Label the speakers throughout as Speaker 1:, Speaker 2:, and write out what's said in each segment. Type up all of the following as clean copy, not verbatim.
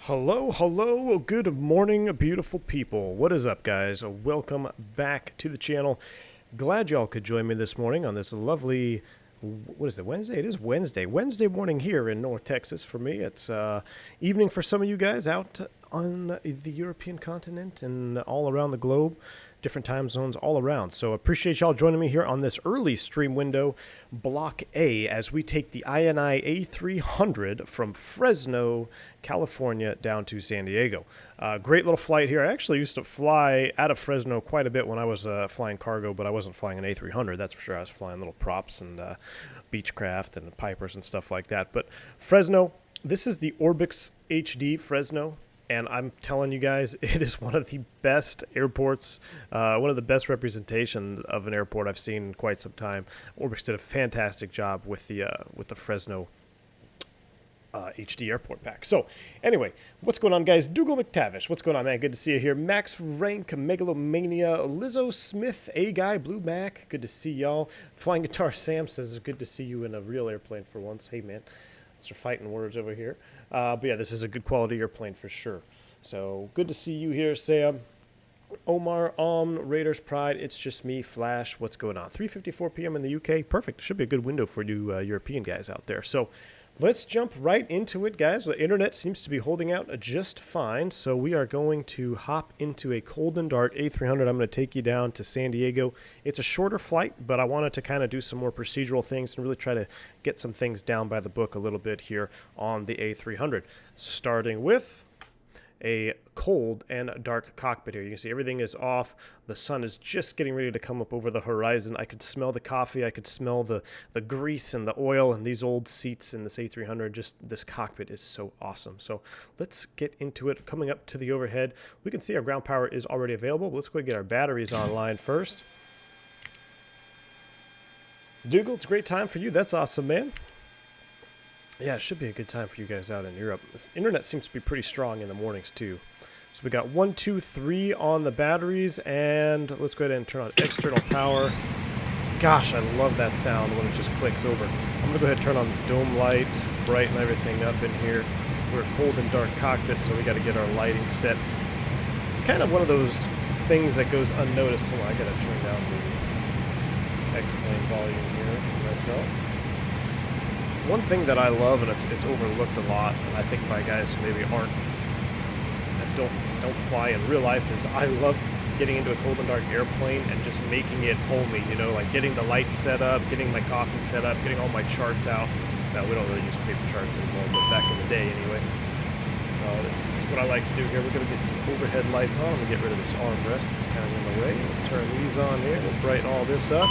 Speaker 1: Hello, hello, good morning, beautiful people. What is up, guys? Welcome back to the channel. Glad y'all could join me this morning on this lovely, what is it, Wednesday? It is Wednesday morning here in North Texas for me. It's evening for some of you guys out on the European continent and all around the globe. Different time zones all around. So appreciate y'all joining me here on this early stream window, Block A, as we take the INI A300 from Fresno, California, down to San Diego. Great little flight here. I actually used to fly out of Fresno quite a bit when I was flying cargo, but I wasn't flying an A300, that's for sure. I was flying little props and Beechcraft and Pipers and stuff like that. But Fresno, this is the ORBX HD Fresno. And I'm telling you guys, it is one of the best airports, one of the best representations of an airport I've seen in quite some time. ORBX did a fantastic job with the Fresno HD airport pack. So, anyway, what's going on, guys? Dougal McTavish, what's going on, man? Good to see you here. Max Rank, Megalomania, Lizzo Smith, A-Guy, Blue Mac, good to see y'all. Flying Guitar Sam says, good to see you in a real airplane for once. Hey, man. Those are fighting words over here. But yeah, this is a good quality airplane for sure. So good to see you here, Sam. Omar, Raiders Pride, it's just me, Flash. What's going on? 3:54 p.m. in the UK. Perfect. Should be a good window for you European guys out there. So let's jump right into it, guys. The internet seems to be holding out just fine. So we are going to hop into a cold and dark A300. I'm going to take you down to San Diego. It's a shorter flight, but I wanted to kind of do some more procedural things and really try to get some things down by the book a little bit here on the A300. Starting with a cold and dark cockpit here. You can see everything is off. The sun is just getting ready to come up over the horizon. I could smell the coffee. I could smell the grease and the oil and these old seats in this A300. Just this cockpit is so awesome. So let's get into it. Coming up to the overhead, we can see our ground power is already available. Let's go ahead and get our batteries online first. Dougal, it's a great time for you. That's awesome, man. Yeah, it should be a good time for you guys out in Europe. This internet seems to be pretty strong in the mornings, too. So we got 1, 2, 3 on the batteries, and let's go ahead and turn on external power. Gosh, I love that sound when it just clicks over. I'm going to go ahead and turn on the dome light, brighten everything up in here. We're a cold and dark cockpit, so we got to get our lighting set. It's kind of one of those things that goes unnoticed. Hold on, I got to turn down the X-plane volume here for myself. One thing that I love, and it's overlooked a lot, and I think by guys who maybe aren't, that don't fly in real life, is I love getting into a cold and dark airplane and just making it homey, you know, like getting the lights set up, getting my coffee set up, getting all my charts out. Now, we don't really use paper charts anymore, but back in the day anyway. So that's what I like to do here. We're going to get some overhead lights on. I'm going to get rid of this armrest that's kind of in the way. We'll turn these on here. We'll brighten all this up.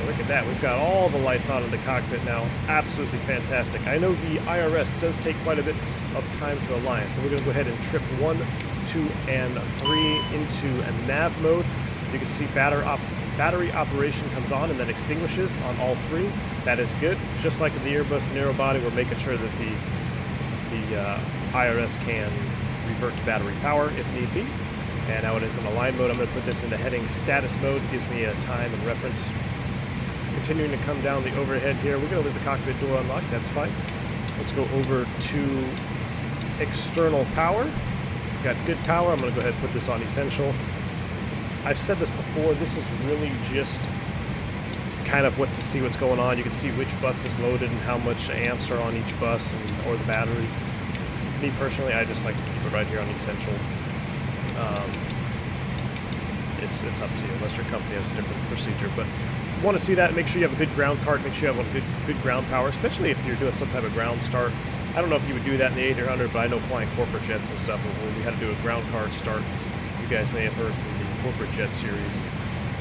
Speaker 1: Look at that, we've got all the lights on in the cockpit now. Absolutely fantastic. I know the IRS does take quite a bit of time to align, so we're going to go ahead and trip 1, 2, and 3 into a nav mode. You can see battery operation comes on and then extinguishes on all 3. That is good. Just like in the Airbus narrow body, we're making sure that the IRS can revert to battery power if need be. And now it is in align mode. I'm going to put this into heading status mode. It gives me a time and reference. Continuing to come down the overhead here. We're going to leave the cockpit door unlocked. That's fine. Let's go over to external power. We've got good power. I'm going to go ahead and put this on essential. I've said this before. This is really just kind of what to see what's going on. You can see which bus is loaded and how much amps are on each bus or the battery. Me personally, I just like to keep it right here on essential. It's up to you, unless your company has a different procedure. But want to see that, make sure you have a good ground cart, make sure you have a good ground power, especially if you're doing some type of ground start. I don't know if you would do that in the A300, but I know flying corporate jets and stuff, when we had to do a ground cart start, you guys may have heard from the corporate jet series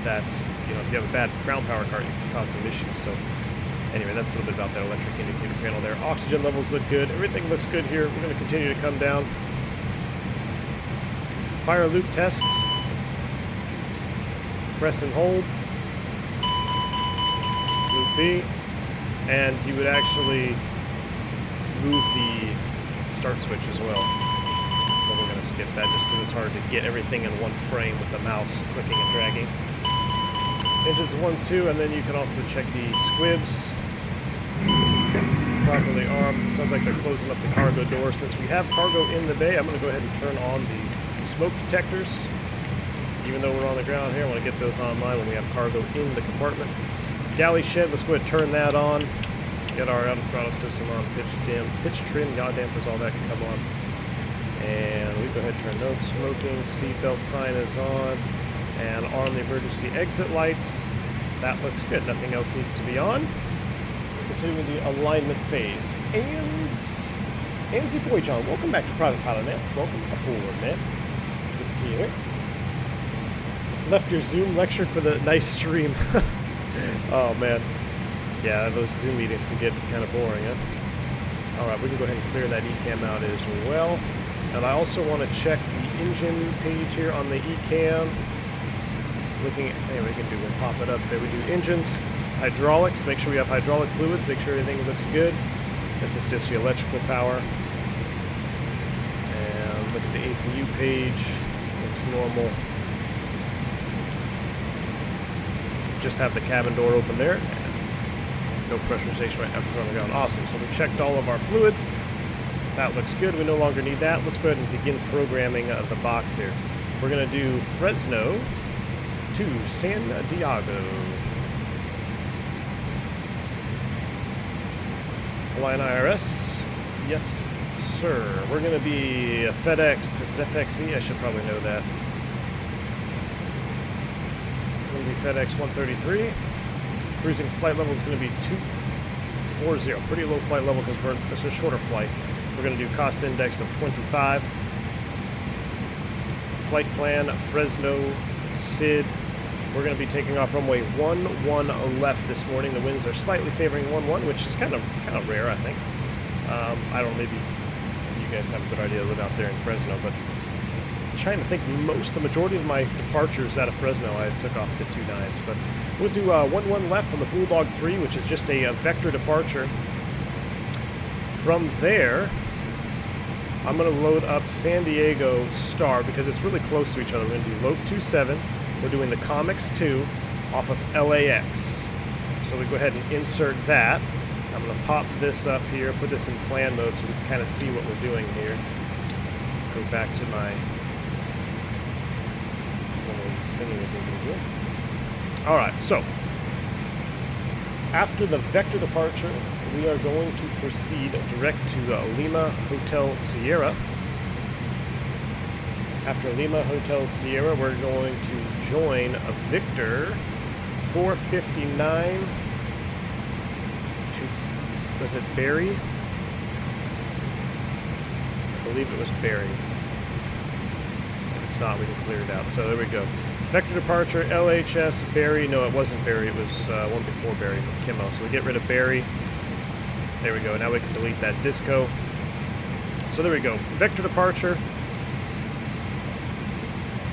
Speaker 1: that, you know, if you have a bad ground power cart, you can cause some issues. So anyway, that's a little bit about that electric indicator panel there. Oxygen levels look good. Everything looks good here. We're going to continue to come down. Fire loop test. Press and hold. Loop B, and you would actually move the start switch as well. But we're going to skip that just because it's hard to get everything in one frame with the mouse clicking and dragging. Engines 1, 2, and then you can also check the squibs. properly armed. It sounds like they're closing up the cargo door. Since we have cargo in the bay, I'm going to go ahead and turn on the smoke detectors. Even though we're on the ground here, I want to get those online when we have cargo in the compartment. Galley shed, let's go ahead and turn that on. Get our auto throttle system on, pitch trim, yaw dampers, all that can come on. And we go ahead and turn no smoking, seatbelt sign is on, and arm the emergency exit lights. That looks good, nothing else needs to be on. Continue with the alignment phase. Anzi Boy John, welcome back to Private Pilot, man. Welcome aboard, man. Good to see you here. Left your Zoom lecture for the nice stream. Oh, man. Yeah, those Zoom meetings can get kind of boring, huh? Alright, we can go ahead and clear that ECAM out as well. And I also want to check the engine page here on the ECAM. Looking at, we can do, we'll pop it up there. We do engines, hydraulics, make sure we have hydraulic fluids, make sure everything looks good. This is just the electrical power. And look at the APU page, looks normal. Just have the cabin door open there. No pressurization right up on the ground. Awesome. So we checked all of our fluids. That looks good. We no longer need that. Let's go ahead and begin programming the box here. We're going to do Fresno to San Diego. Line IRS. Yes, sir. We're going to be a FedEx. Is it FXE? I should probably know that. We're going to be FedEx 133. Cruising flight level is going to be 240. Pretty low flight level because it's a shorter flight. We're going to do cost index of 25. Flight plan, Fresno, SID. We're going to be taking off runway 11 left this morning. The winds are slightly favoring 11, which is kind of rare, I think. I don't know, maybe you guys have a good idea to live out there in Fresno, but I'm trying to think, the majority of my departures out of Fresno, I took off the 29s, but we'll do 11 left on the Bulldog 3, which is just a vector departure. From there, I'm going to load up San Diego Star because it's really close to each other. We're going to do LOC 27. We're doing the Comics 2 off of LAX. So we go ahead and insert that. I'm going to pop this up here, put this in plan mode so we can kind of see what we're doing here. Go back to my little thingy. Alright, so after the vector departure, we are going to proceed direct to Lima Hotel Sierra. After Lima Hotel Sierra, we're going to join a Victor 459 to, was it Barry? I believe it was Barry. If it's not, we can clear it out. So there we go. Vector departure, LHS, Barry. No, it wasn't Barry. It was one before Barry, Kimmo. So we get rid of Barry. There we go. Now we can delete that disco. So there we go. Vector departure.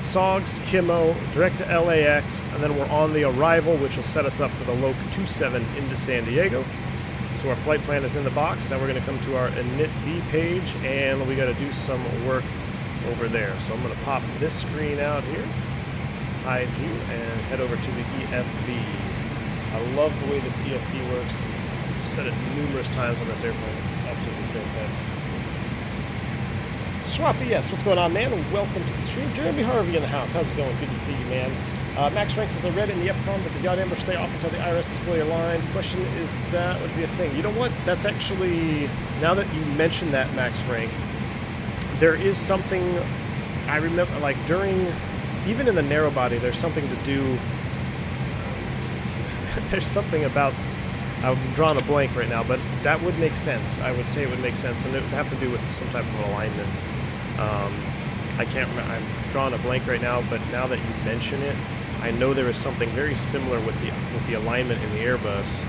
Speaker 1: SOGS, Kimmo, direct to LAX, and then we're on the arrival, which will set us up for the LOC 27 into San Diego. So our flight plan is in the box. Now we're going to come to our init B page, and we got to do some work over there. So I'm going to pop this screen out here, hide you, and head over to the EFB. I love the way this EFB works. I've said it numerous times on this airplane. It's absolutely fantastic. Swappy, yes, what's going on, man? Welcome to the stream. Jeremy Harvey in the house. How's it going? Good to see you, man. Max ranks says, I read it in the FCOM that the yacht amber stay off until the IRS is fully aligned. Question is that would be a thing. You know what? That's actually, now that you mentioned that, Max rank, there is something, I remember, like during, even in the narrow body, there's something to do, there's something about, I'm drawing a blank right now, but that would make sense. I would say it would make sense, and it would have to do with some type of alignment. I can't remember, I'm drawing a blank right now, but now that you mention it, I know there is something very similar with the alignment in the Airbus,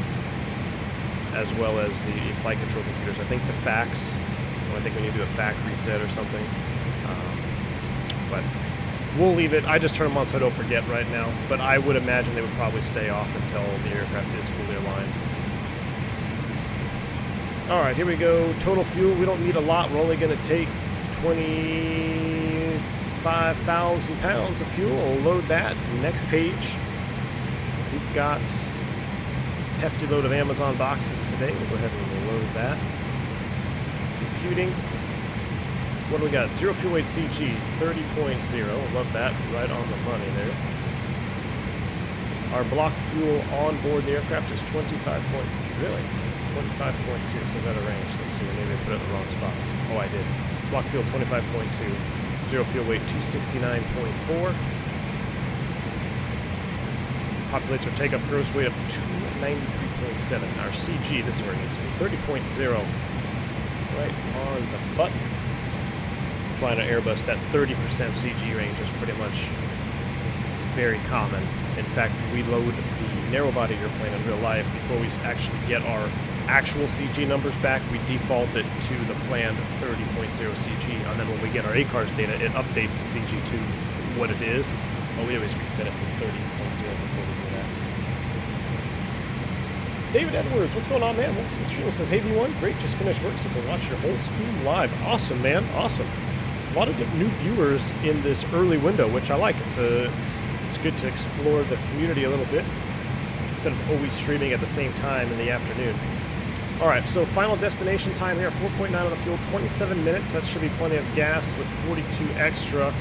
Speaker 1: as well as the flight control computers. I think the FACs, I think we need to do a FAC reset or something. But we'll leave it. I just turn them on so I don't forget right now. But I would imagine they would probably stay off until the aircraft is fully aligned. All right, here we go. Total fuel. We don't need a lot. We're only going to take 25,000 pounds of fuel. We'll load that. Next page, we've got hefty load of Amazon boxes today. We'll go ahead and load that. Computing. What do we got? Zero fuel weight CG, 30.0. Love that. Right on the money there. Our block fuel on board the aircraft is 25 point. Really? 25.2. It says out of range. Let's see. Maybe I put it in the wrong spot. Oh, I did. Block fuel 25.2. Zero fuel weight 269.4. Populates our takeoff gross weight of 293.7. Our CG, this is where it needs to be, 30.0. Right on the button. Flying an Airbus, that 30% CG range is pretty much very common. In fact, we load the narrow-body airplane in real life before we actually get our actual CG numbers back. We default it to the planned 30.0 CG, and then when we get our ACARS data, it updates the CG to what it is. But we always reset it to 30.0 before we do that. David Edwards, what's going on, man? Well, the stream says, hey V1, great, just finished work, so can watch your whole stream live. Awesome, man, awesome. A lot of new viewers in this early window, which I like. It's good to explore the community a little bit instead of always streaming at the same time in the afternoon. All right, so final destination time here, 4.9 on the fuel, 27 minutes. That should be plenty of gas with 42 extra.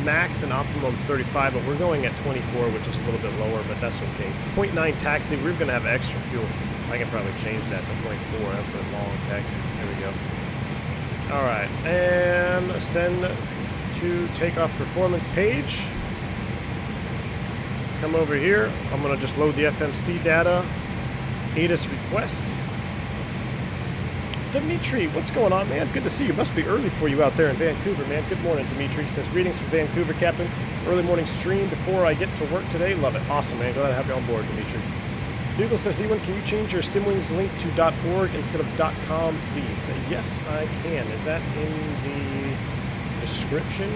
Speaker 1: Max and optimum 35, but we're going at 24, which is a little bit lower, but that's okay. 0.9 taxi, we're going to have extra fuel. I can probably change that to 0.4. That's a long taxi. There we go. All right, and send to takeoff performance page. Come over here. I'm going to just load the FMC data. ATIS request. Dimitri, what's going on, man? Good to see you. Must be early for you out there in Vancouver, man. Good morning, Dimitri. Says, greetings from Vancouver, Captain. Early morning stream before I get to work today. Love it. Awesome, man. Glad to have you on board, Dimitri. Dougal says, V1, can you change your Simwings link to .org instead of .com, please? Yes, I can. Is that in the description?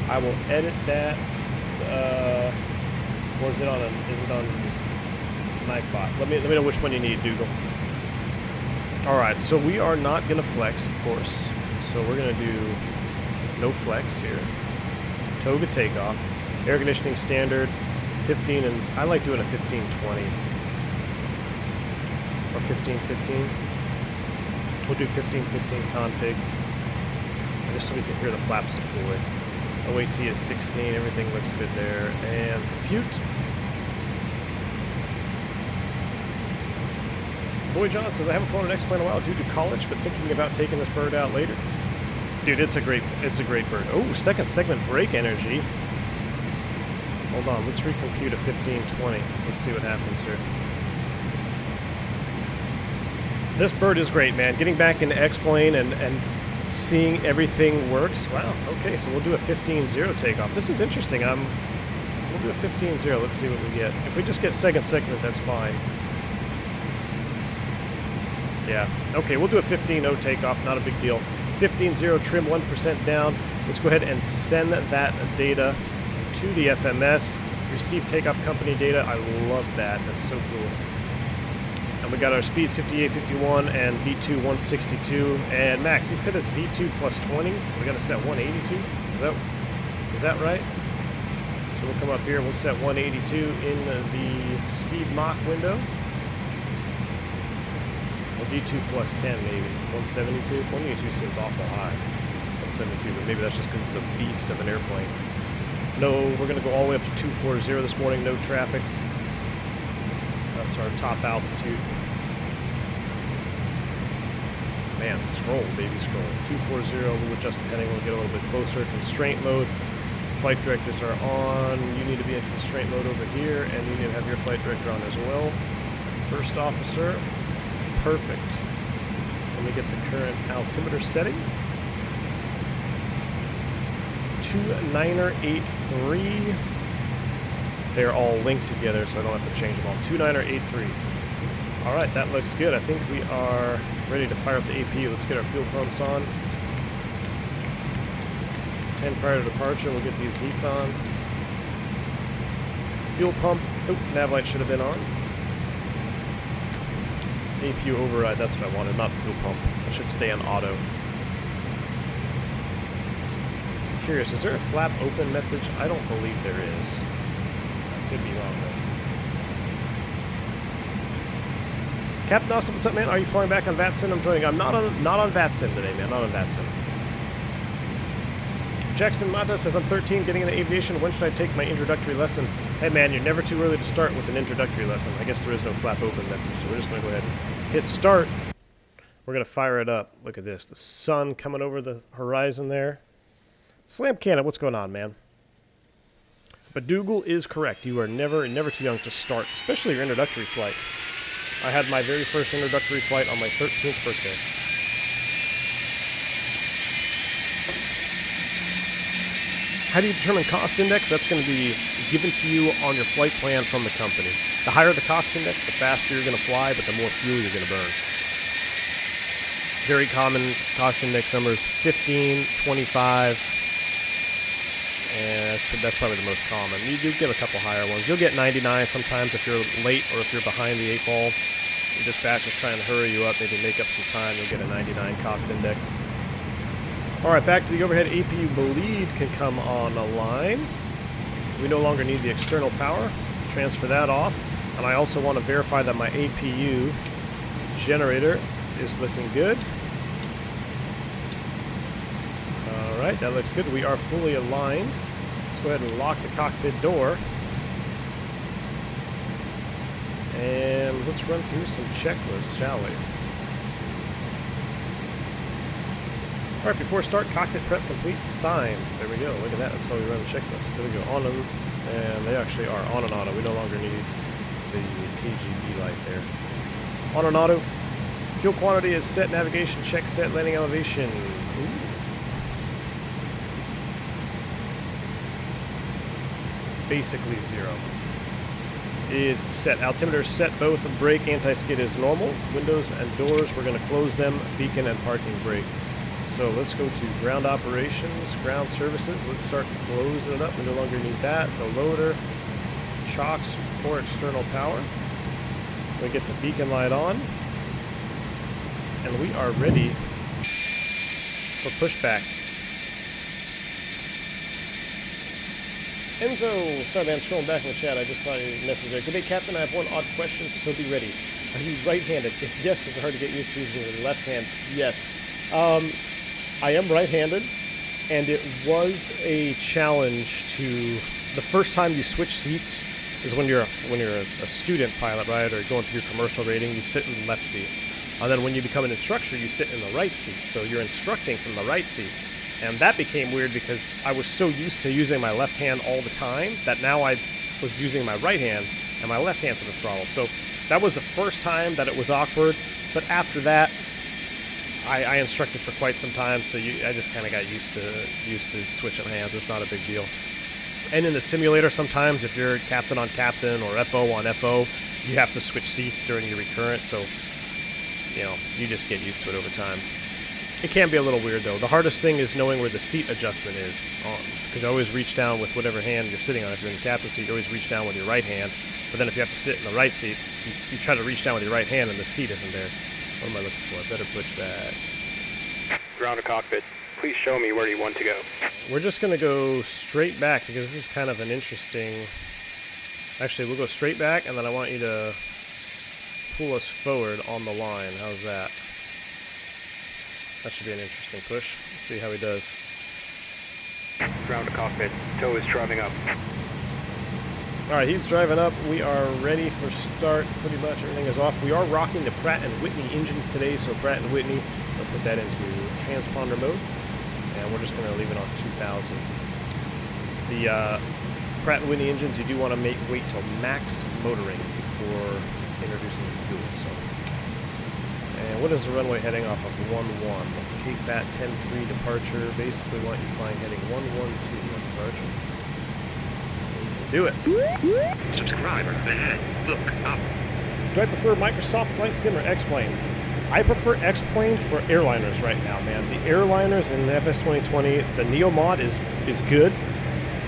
Speaker 1: I will edit that. Or is it on Nightbot? Let me know which one you need, Dougal. All right, so we are not going to flex, of course. So we're going to do no flex here. Toga takeoff. Air conditioning standard, 15, and I like doing a 15-20. Or 15-15. We'll do 15-15 config. Just so we can hear the flaps deploy. OAT is 16, everything looks good there. And compute. Boy John says, I haven't flown an X-plane in a while due to college, but thinking about taking this bird out later. Dude, it's a great bird. Oh, second segment brake energy. Hold on, let's recompute a 15-20. Let's see what happens here. This bird is great, man. Getting back into X-plane and seeing everything works. Wow, okay, so we'll do a 15-0 takeoff. This is interesting. We'll do a 15-0. Let's see what we get. If we just get second segment, that's fine. Yeah, okay, we'll do a 15-0 takeoff, not a big deal. 15-0, trim 1% down. Let's go ahead and send that data to the FMS. Receive takeoff company data. I love that. That's so cool. And we got our speeds 58, 51, and V2 162. And Max, you said it's V2 plus 20, so we got to set 182. Is that right? So we'll come up here, we'll set 182 in the speed Mach window. V2 plus 10 maybe. 172? 182 seems awful high. 172, but maybe that's just because it's a beast of an airplane. No, we're going to go all the way up to 240 this morning, no traffic. That's our top altitude. Man, scroll, baby, scroll. 240, we'll adjust the heading, we'll get a little bit closer. Constraint mode. Flight directors are on. You need to be in constraint mode over here, and you need to have your flight director on as well. First officer. Perfect. Let me get the current altimeter setting. 2983. They're all linked together, so I don't have to change them all. 2983. All right, that looks good. I think we are ready to fire up the AP. Let's get our fuel pumps on. 10 prior to departure. We'll get these heats on. Fuel pump. Oh, nav light should have been on. APU override, that's what I wanted, not fuel pump. It should stay on auto. I'm curious, is there a flap open message? I don't believe there is. I could be wrong though. Captain Austin, what's up, man? Are you flying back on VATSIM? I'm joining. I'm not on VATSIM today, man. Not on VATSIM. Jackson Mata says, I'm 13, getting into aviation. When should I take my introductory lesson? Hey, man, you're never too early to start with an introductory lesson. I guess there is no flap open message, so we're just going to go ahead and hit start. We're going to fire it up. Look at this. The sun coming over the horizon there. Slam Cannon, what's going on, man? But Dougal is correct. You are never too young to start, especially your introductory flight. I had my very first introductory flight on my 13th birthday. How do you determine cost index? That's going to be given to you on your flight plan from the company. The higher the cost index, the faster you're going to fly, but the more fuel you're going to burn. Very common cost index numbers, 15, 25, and that's probably the most common. You do get a couple higher ones. You'll get 99 sometimes if you're late or if you're behind the 8 ball. Your dispatch is trying to hurry you up, maybe make up some time, you'll get a 99 cost index. Alright, back to the overhead APU bleed can come on a line. We no longer need the external power. Transfer that off. And I also want to verify that my APU generator is looking good. Alright, that looks good. We are fully aligned. Let's go ahead and lock the cockpit door. And let's run through some checklists, shall we? Alright, before start, cockpit prep complete, signs. There we go, look at that, that's why we run the checklist. There we go, on and they actually are on and auto. We no longer need the KGB light there. On and auto. Fuel quantity is set, navigation check set, landing elevation. Ooh. Basically 0. Is set. Altimeter set, both brake, anti-skid is normal. Windows and doors, we're going to close them. Beacon and parking brake. So let's go to ground operations, ground services. Let's start closing it up. We no longer need that. No loader, chocks, or external power. We get the beacon light on. And we are ready for pushback. Enzo, sorry man, scrolling back in the chat. I just saw your message there. Good day, Captain. I have one odd question, so be ready. Are you right-handed? If yes, is it hard to get used to using your left hand? Yes. I am right-handed, and it was a challenge to the first time you switch seats is when you're a student pilot, right, or going through your commercial rating, you sit in the left seat. And then when you become an instructor, you sit in the right seat. So you're instructing from the right seat. And that became weird because I was so used to using my left hand all the time that now I was using my right hand and my left hand for the throttle. So that was the first time that it was awkward. But after that, I instructed for quite some time, so I just kind of got used to switching hands. It's not a big deal. And in the simulator, sometimes if you're captain on captain or FO on FO, you have to switch seats during your recurrent. So, you know, you just get used to it over time. It can be a little weird though. The hardest thing is knowing where the seat adjustment is on, because I always reach down with whatever hand you're sitting on. If you're in the captain seat, you always reach down with your right hand. But then if you have to sit in the right seat, you try to reach down with your right hand and the seat isn't there. What am I looking for? Better push back.
Speaker 2: Ground to cockpit. Please show me where you want to go.
Speaker 1: We're just going to go straight back because this is kind of an interesting... Actually, we'll go straight back, and then I want you to pull us forward on the line. How's that? That should be an interesting push. Let's see how he does.
Speaker 2: Ground to cockpit. Tow is driving up.
Speaker 1: Alright, he's driving up. We are ready for start. Pretty much everything is off. We are rocking the Pratt & Whitney engines today, so Pratt & Whitney, we'll put that into transponder mode. And we're just going to leave it on 2000. The Pratt & Whitney engines, you do want to wait till max motoring before introducing the fuel. So, and what is the runway heading off of? 11 with KFAT 10-3 departure. Basically want you flying heading 112 on departure. Do it.
Speaker 3: Subscriber ahead. Look up.
Speaker 1: Do I prefer Microsoft Flight Sim or X-Plane? I prefer X-Plane for airliners right now, man. The airliners in the FS 2020, the Neo mod is good,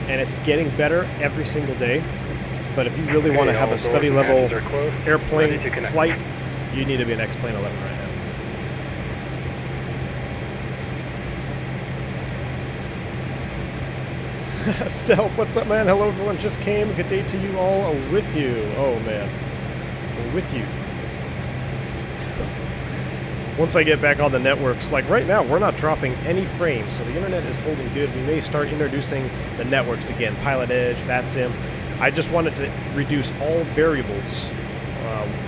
Speaker 1: and it's getting better every single day. But if you really want to have a study level airplane flight, you need to be an X-Plane 11 right now. So, what's up, man? Hello, everyone. Just came. Good day to you all. With you. Oh, man. With you. once I get back on the networks, like right now, we're not dropping any frames, so the internet is holding good. We may start introducing the networks again, Pilot Edge, VATSIM. I just wanted to reduce all variables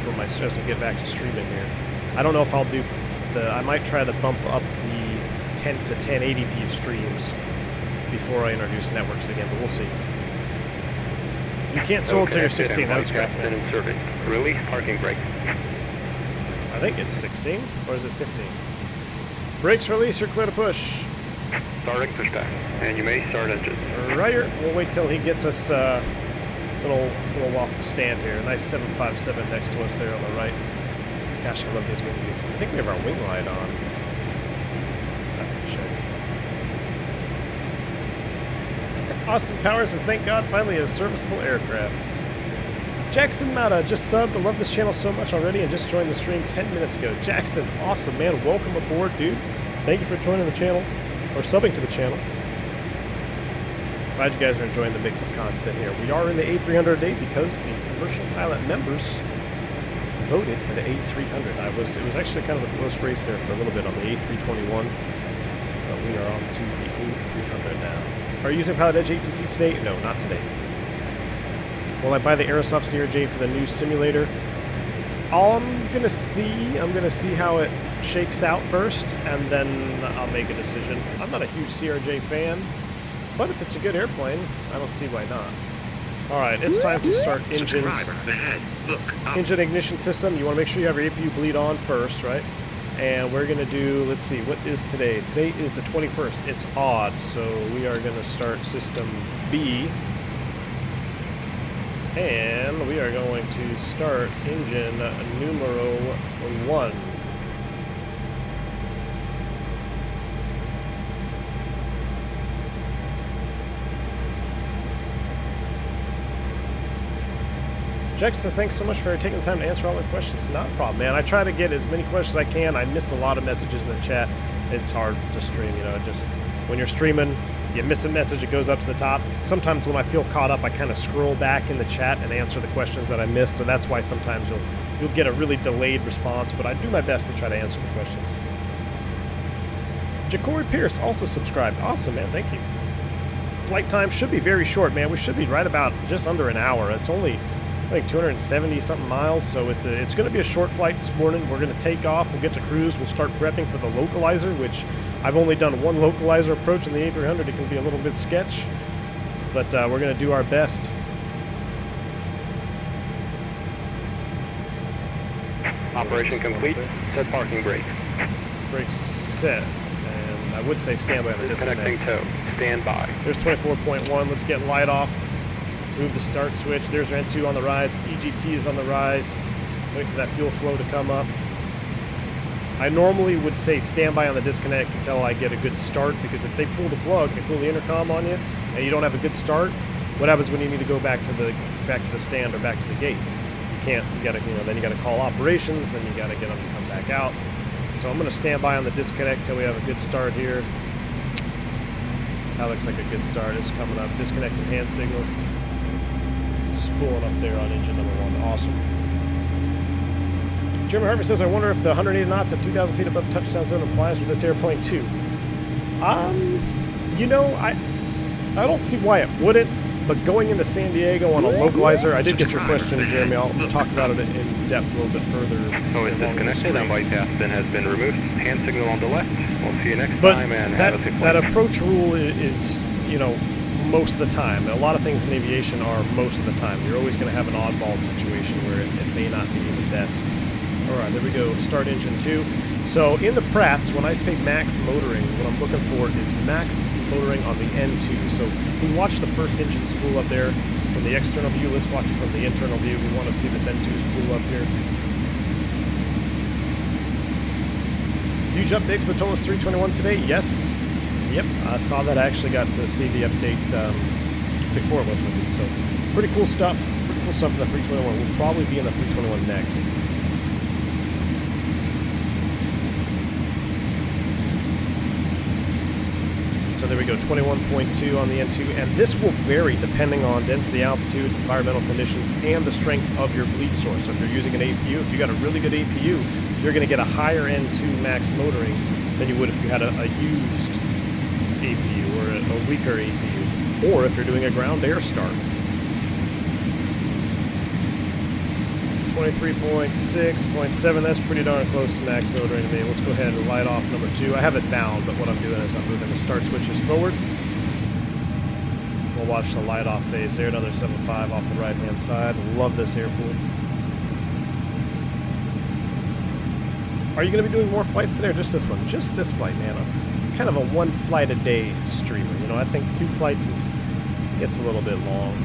Speaker 1: for my as we get back to streaming here. I don't know if I'll do I might try to bump up the 10 to 1080p streams before I introduce networks again, but we'll see. You can't solo till you're 16, that's correct.
Speaker 2: Been inserted. Release parking brake.
Speaker 1: I think it's 16, or is it 15? Brakes release, you're clear to push.
Speaker 2: Starting pushback. And you may start engine.
Speaker 1: Right, we'll wait till he gets us little off the stand here. A nice 757 next to us there on the right. Gosh, I love these wing views. I think we have our wing light on. I have to check. Austin Powers says, thank God, finally a serviceable aircraft. Jackson Mata just subbed. I love this channel so much already and just joined the stream 10 minutes ago. Jackson, awesome, man. Welcome aboard, dude. Thank you for joining the channel, or subbing to the channel. Glad you guys are enjoying the mix of content here. We are in the A300 today because the commercial pilot members voted for the A300. It was actually kind of a close race there for a little bit on the A321, but we are on to the A300 now. Are you using Pilot Edge ATC today? No, not today. Will I buy the Aerosoft CRJ for the new simulator? I'm gonna see how it shakes out first, and then I'll make a decision. I'm not a huge CRJ fan, but if it's a good airplane, I don't see why not. All right, it's time to start engines. Engine ignition system. You want to make sure you have your APU bleed on first, right? And we're gonna do. Let's see, what is today? Today is the 21st. It's odd, so we are gonna start system B. And we are going to start engine numero 1. Jack says, thanks so much for taking the time to answer all my questions. Not a problem, man. I try to get as many questions as I can. I miss a lot of messages in the chat. It's hard to stream, just when you're streaming, you miss a message, it goes up to the top. Sometimes when I feel caught up, I kind of scroll back in the chat and answer the questions that I missed, so that's why sometimes you'll get a really delayed response, but I do my best to try to answer the questions. Jacory Pierce also subscribed. Awesome, man. Thank you. Flight time should be very short, man. We should be right about just under an hour. It's only, I think, 270 something miles, so it's going to be a short flight this morning. We're going to take off. We'll get to cruise. We'll start prepping for the localizer, which I've only done one localizer approach in the A300. It can be a little bit sketch, but we're going to do our best.
Speaker 2: Operation complete. Set parking brake.
Speaker 1: Brakes set. And I would say stand by on the disconnect.
Speaker 2: Connecting tow. Stand by.
Speaker 1: There's 24.1. Let's get light off. Move the start switch. There's N2 on the rise. EGT is on the rise. Wait for that fuel flow to come up. I normally would say stand by on the disconnect until I get a good start, because if they pull the plug, they pull the intercom on you, and you don't have a good start, what happens when you need to go back to the stand or back to the gate? You can't. You gotta, then you gotta call operations. Then you gotta get them to come back out. So I'm gonna stand by on the disconnect till we have a good start here. That looks like a good start. It's coming up. Disconnecting hand signals. Spooling up there on engine number 1. Awesome. Jeremy Harvey says, I wonder if the 180 knots at 2,000 feet above touchdown zone applies with this airplane too. I don't see why it wouldn't, but going into San Diego on a localizer, I did get your question, Jeremy. I'll talk about it in depth a little bit further.
Speaker 2: So it's disconnected and bypass bin has been removed. Hand signal on the left. We'll see you next time, and have a safe flight.
Speaker 1: That approach rule is, most of the time. A lot of things in aviation are most of the time. You're always going to have an oddball situation where it may not be the best. All right, there we go. Start engine 2. So in the Pratts, when I say max motoring, what I'm looking for is max motoring on the N2. So we watched the first engine spool up there from the external view. Let's watch it from the internal view. We want to see this N2 spool up here. Huge update to the Tolas 321 today. Yes. Yep, I saw that. I actually got to see the update before it was released. So pretty cool stuff. Pretty cool stuff in the 321. We'll probably be in the 321 next. So there we go, 21.2 on the N2, and this will vary depending on density, altitude, environmental conditions, and the strength of your bleed source. So if you're using an APU, if you got a really good APU, you're going to get a higher N2 max motoring than you would if you had a used APU or a weaker APU, or if you're doing a ground air start. 23.6.7, that's pretty darn close to max motoring to me. Let's go ahead and light off number 2. I have it down, but what I'm doing is I'm moving the start switches forward. We'll watch the light off phase there, another 7.5 off the right hand side. Love this airport. Are you going to be doing more flights today or just this one? Just this flight, man. I'm kind of a 1 flight a day streamer. You know, I think 2 flights gets a little bit long.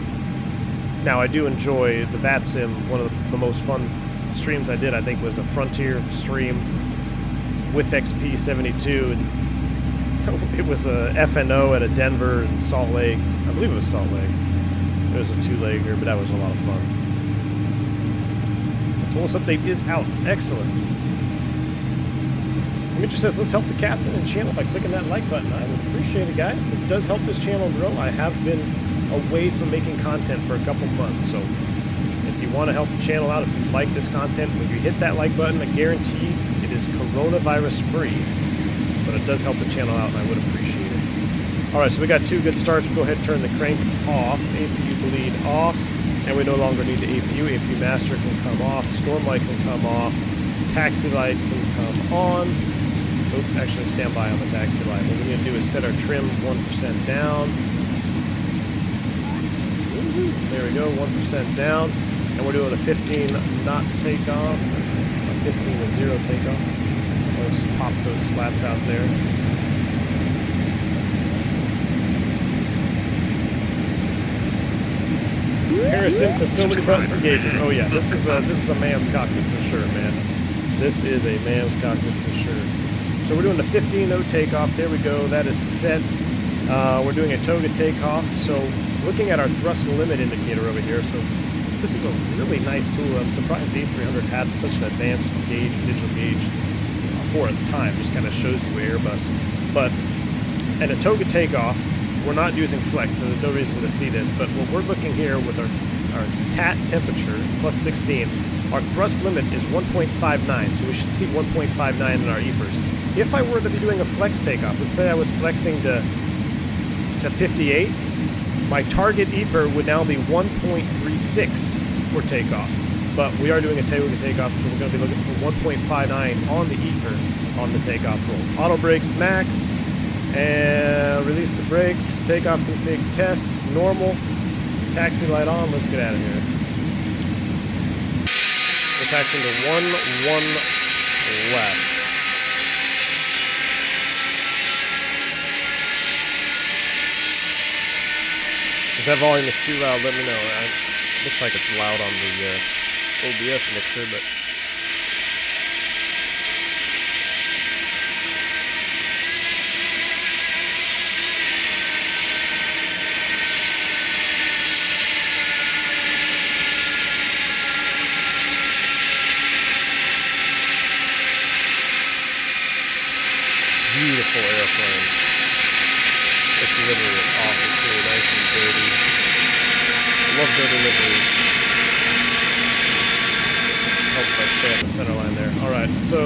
Speaker 1: Now, I do enjoy the VATSIM. One of the most fun streams I did, I think, was a Frontier stream with XP72. And it was a FNO at a Denver and Salt Lake. I believe it was Salt Lake. It was a 2-legger, but that was a lot of fun. The Tools update is out. Excellent. Mitch says, let's help the captain and channel by clicking that like button. I would appreciate it, guys. It does help this channel grow. I have been away from making content for a couple months, so if you want to help the channel out, if you like this content, when you hit that like button, I guarantee it is coronavirus free, but it does help the channel out, and I would appreciate it. Alright, so we got 2 good starts. We'll go ahead and turn the crank off, APU bleed off, and we no longer need the APU. APU master can come off, storm light can come off, taxi light can come on. Oop, actually stand by on the taxi light. What we're going to do is set our trim 1% down. There we go, 1% down, and we're doing a 15 knot takeoff, a 15 to 0 takeoff. Let's pop those slats out there. Harris Sims has so many buttons and gauges. Oh yeah, this is a man's cockpit for sure, man. This is a man's cockpit for sure. So we're doing the 15-0 takeoff. There we go. That is set. We're doing a Toga takeoff. So looking at our thrust limit indicator over here, so this is a really nice tool. I'm surprised the A300 had such an advanced gauge, digital gauge, for its time. Just kind of shows you Airbus. But at a Toga takeoff, we're not using flex, so there's no reason to see this. But what we're looking here with our TAT temperature, plus 16, our thrust limit is 1.59, so we should see 1.59 in our EPRs. If I were to be doing a flex takeoff, let's say I was flexing to 58, my target EPR would now be 1.36 for takeoff. But we are doing a Toga takeoff, so we're going to be looking for 1.59 on the EPR on the takeoff roll. Auto brakes max, and release the brakes, takeoff config test, normal, taxi light on, let's get out of here. We're taxiing to 1 left. If that volume is too loud, let me know. Looks like it's loud on the OBS mixer, but... Beautiful airplane. This livery is awesome too, nice and dirty. I love dirty liveries. Hope I stay on the center line there. Alright, so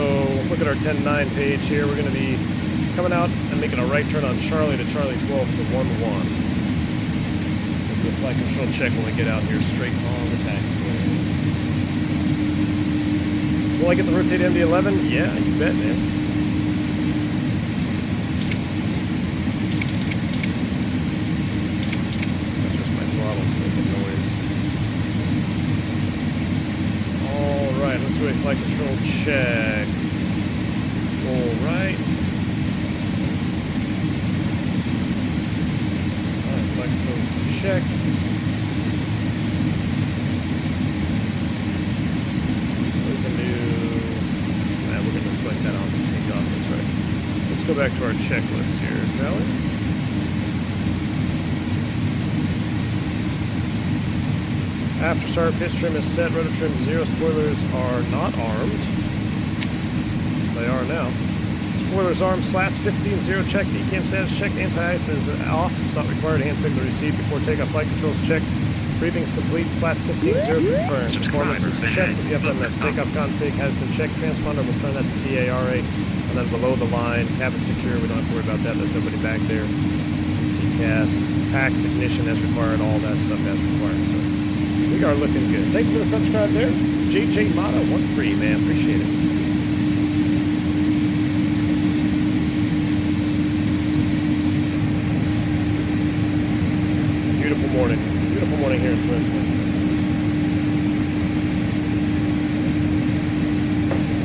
Speaker 1: look at our 10-9 page here. We're going to be coming out and making a right turn on Charlie to Charlie 12 to 11. We'll do a flight control check when we get out here straight on the taxiway. Will I get the rotate MD-11? Yeah, you bet, man. Let's do a flight control check. Alright. Alright, flight control check. We can do... we're going to select that on the takeoff, that's right. Let's go back to our checklist here, shall we? After start, pitch trim is set, rotor trim 0, spoilers are not armed. They are now. Spoilers arm slats 15-0 checked. ECAM status checked. Anti-ice is off. It's not required. Hand signal received before takeoff. Flight controls checked. Briefing's complete. Slats 15-0 confirmed. Performance is checked with the FMS. Takeoff config has been checked. Transponder will turn that to TARA. And then below the line, cabin secure. We don't have to worry about that. There's nobody back there. TCAS, PAX, ignition as required. All that stuff as required. So we are looking good. Thank you for the subscribe there. JJ Mata 13, man. Appreciate it. Beautiful morning. Beautiful morning here in Fresno.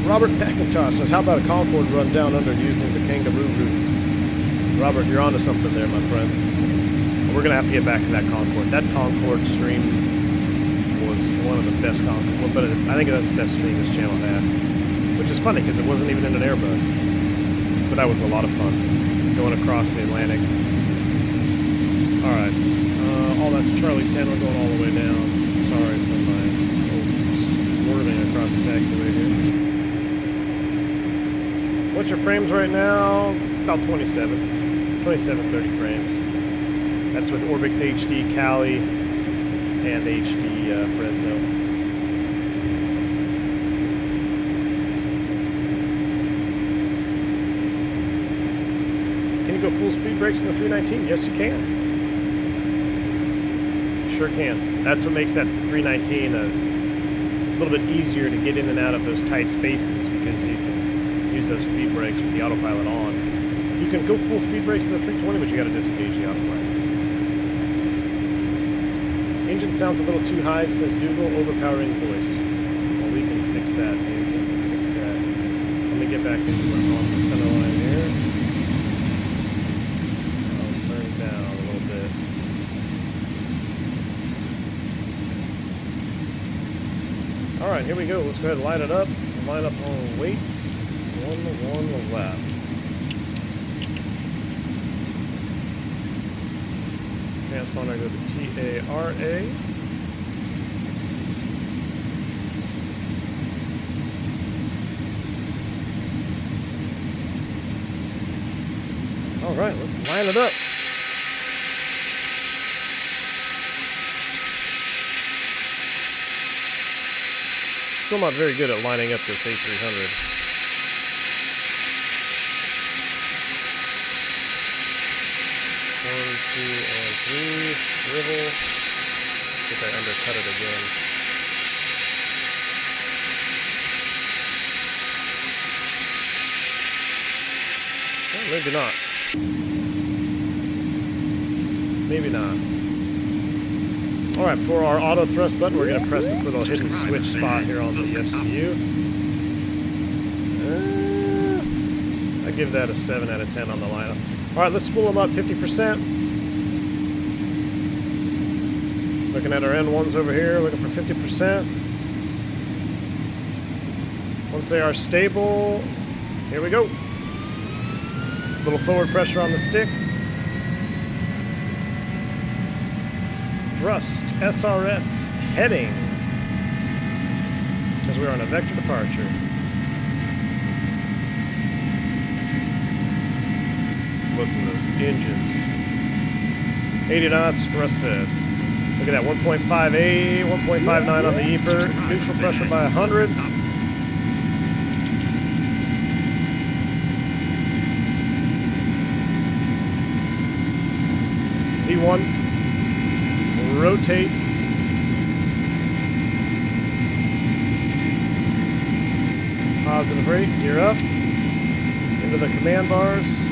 Speaker 1: Robert McIntosh says, how about a Concorde run down under using the kangaroo route? Robert, you're onto something there, my friend. We're going to have to get back to that Concorde. That Concorde stream was one of the best Concorde, but I think that's the best stream this channel had. Which is funny, because it wasn't even in an Airbus. But that was a lot of fun, going across the Atlantic. Alright. All that's Charlie 10, we're going all the way down. Sorry for my swerving across the taxiway here. What's your frames right now? About 27, 30 frames. That's with ORBX HD Cali and HD Fresno. Can you go full speed brakes in the 319? Yes, you can. Sure can. That's what makes that 319 a little bit easier to get in and out of those tight spaces, because you can use those speed brakes with the autopilot on. You can go full speed brakes in the 320, but you got to disengage the autopilot. Engine sounds a little too high, says Dougal, overpowering voice. Well, we can fix that, dude. We can fix that. Let me get back into on the center line here. I'll turn it down a little bit. Alright, here we go. Let's go ahead and line it up. Line up on weights. One left. Transponder, go to TARA. Alright, let's line it up. Still not very good at lining up this A300. One, two, and three. Swivel. I think I undercut it again. Well, maybe not. Maybe not. Alright, for our auto thrust button, we're going to press this little hidden switch spot here on the FCU. I give that a 7 out of 10 on the lineup. Alright, let's spool them up 50%. Looking at our N1s over here, looking for 50%. Once they are stable, here we go. A little forward pressure on the stick. Thrust, SRS, heading. Because we're on a vector departure. Listen to those engines. 80 knots, thrust set. Look at that, 1.5A, 1.59 on the EPR. Neutral pressure by 100. P1. Rotate. Positive rate, gear up. Into the command bars.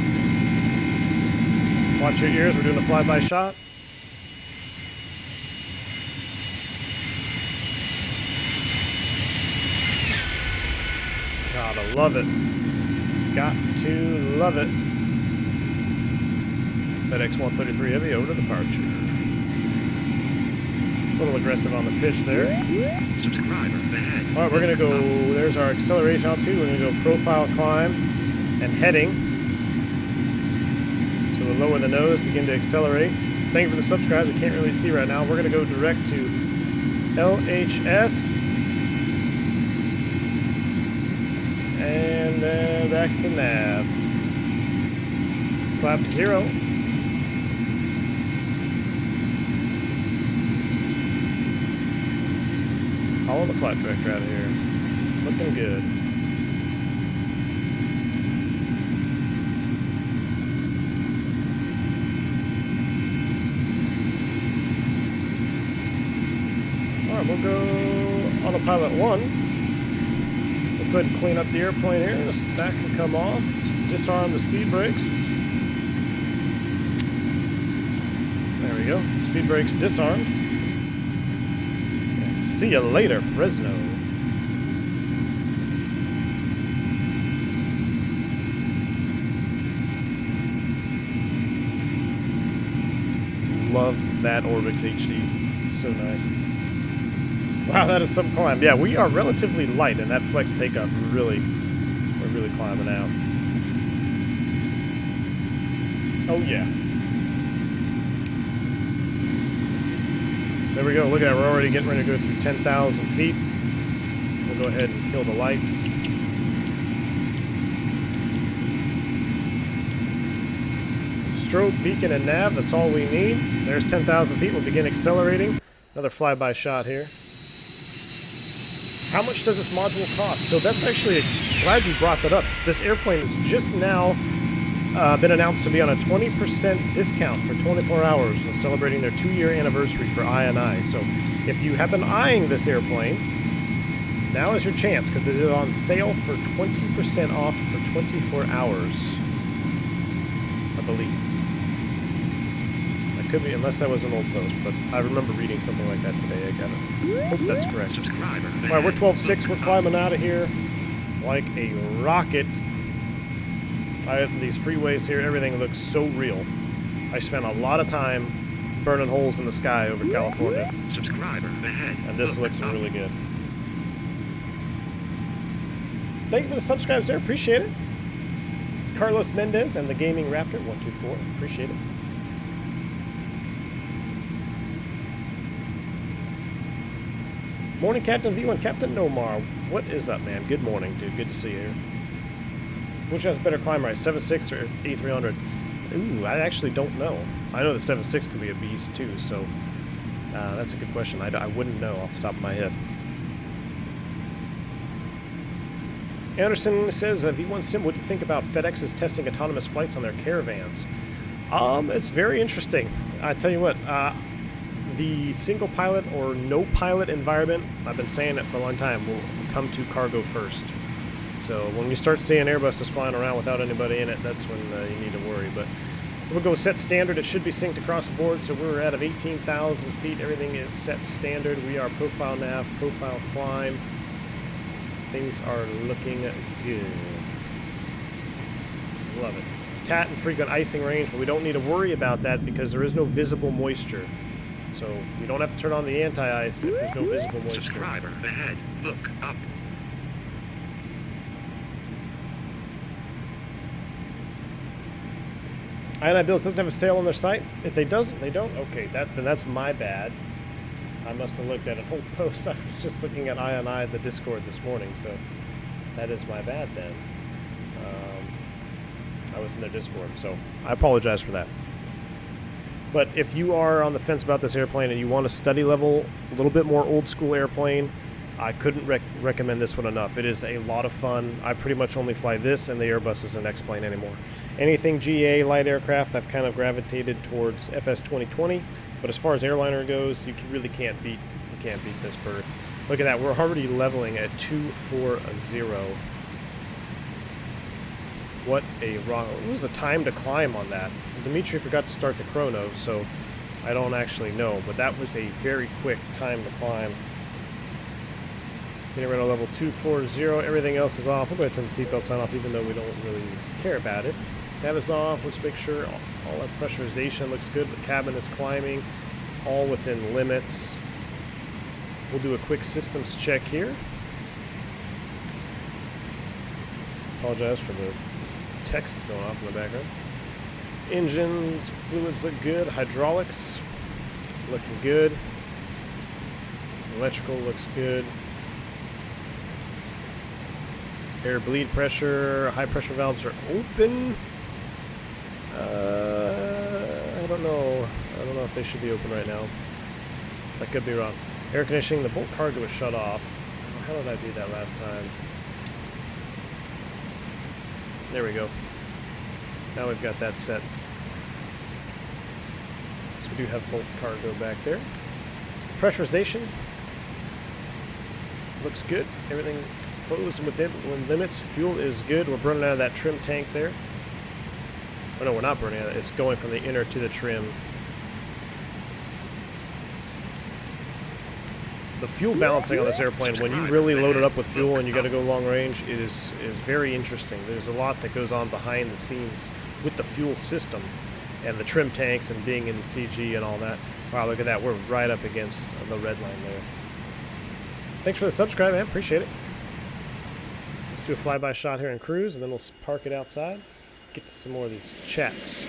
Speaker 1: Watch your ears, we're doing a flyby shot. Gotta love it. Got to love it. FedEx 133 Heavy over to departure. A little aggressive on the pitch there. Alright, we're going to go, there's our acceleration altitude. We're going to go profile climb and heading. So we'll lower the nose, begin to accelerate. Thank you for the subscribes. We can't really see right now. We're going to go direct to LHS. And then back to nav. Flap 0. Follow the flight director out of here. Looking good. Alright, we'll go autopilot 1. Let's go ahead and clean up the airplane here. This back can come off. Disarm the speed brakes. There we go. Speed brakes disarmed. And see you later, Fresno. Love that ORBX HD. So nice. Wow, that is some climb. Yeah, we are relatively light, and that flex takeoff we're really climbing out. Oh yeah. There we go. Look at that. We're already getting ready to go through 10,000 feet. We'll go ahead and kill the lights. Strobe, beacon, and nav. That's all we need. There's 10,000 feet. We'll begin accelerating. Another flyby shot here. How much does this module cost? So that's actually, glad you brought that up. This airplane has just now been announced to be on a 20% discount for 24 hours, celebrating their 2-year anniversary for I&I. So if you have been eyeing this airplane, now is your chance, because it is on sale for 20% off for 24 hours, I believe. That could be, unless that was an old post, but I remember reading something like that today. I got it. Hope that's correct. Alright, we're 12.6. We're climbing out of here like a rocket. These freeways here, everything looks so real. I spent a lot of time burning holes in the sky over California.
Speaker 3: Subscriber ahead.
Speaker 1: And this looks really good. Thank you for the subscribes there. Appreciate it. Carlos Mendez and the Gaming Raptor 124. Appreciate it. Morning, Captain V and Captain Nomar. What is up, man? Good morning, dude. Good to see you here. Which has better climb rate, 7.6 or A300? Ooh, I actually don't know. I know the 7.6 could be a beast too, so that's a good question. I wouldn't know off the top of my head. Anderson says, V1 Sim, what do you think about FedEx is testing autonomous flights on their caravans? It's very interesting. I tell you what, the single pilot or no pilot environment, I've been saying it for a long time, will come to cargo first. So when you start seeing Airbuses flying around without anybody in it, that's when you need to worry. But we'll go set standard. It should be synced across the board. So we're out of 18,000 feet. Everything is set standard. We are profile nav, profile climb. Things are looking good. Love it. TAT and frequent icing range, but we don't need to worry about that because there is no visible moisture. So we don't have to turn on the anti-ice if there's no visible moisture.
Speaker 3: Subscriber ahead. Look up.
Speaker 1: I&I Bills doesn't have a sale on their site. If they doesn't, they don't. Okay, then that's my bad. I must have looked at an old post. I was just looking at I&I the Discord this morning, so that is my bad then. I was in their Discord, so I apologize for that. But if you are on the fence about this airplane and you want a study level, a little bit more old school airplane, I couldn't recommend this one enough. It is a lot of fun. I pretty much only fly this and the Airbus as an X-plane anymore. Anything GA light aircraft, I've kind of gravitated towards FS 2020. But as far as airliner goes, you really can't beat this bird. Look at that. We're already leveling at 240. What a wrong. What was the time to climb on that? Dimitri forgot to start the chrono, so I don't actually know. But that was a very quick time to climb. Getting rid of level 240. Everything else is off. We'll go ahead and turn the seatbelt sign off, even though we don't really care about it. That is off. Let's make sure all our pressurization looks good. The cabin is climbing, all within limits. We'll do a quick systems check here. Apologize for the text going off in the background. Engines, fluids look good. Hydraulics looking good. Electrical looks good. Air bleed pressure, high pressure valves are open. I don't know. I don't know if they should be open right now. I could be wrong. Air conditioning, the bulk cargo was shut off. How did I do that last time? There we go. Now we've got that set. So we do have bulk cargo back there. Pressurization. Looks good. Everything closed within limits. Fuel is good. We're burning out of that trim tank there. Oh no, we're not burning out. It's going from the inner to the trim. The fuel balancing on this airplane, when you really load it up with fuel and you got to go long range, it is very interesting. There's a lot that goes on behind the scenes with the fuel system and the trim tanks and being in CG and all that. Wow, look at that. We're right up against the red line there. Thanks for the subscribe, man. Appreciate it. Let's do a flyby shot here in cruise, and then we'll park it outside. Get to some more of these chats.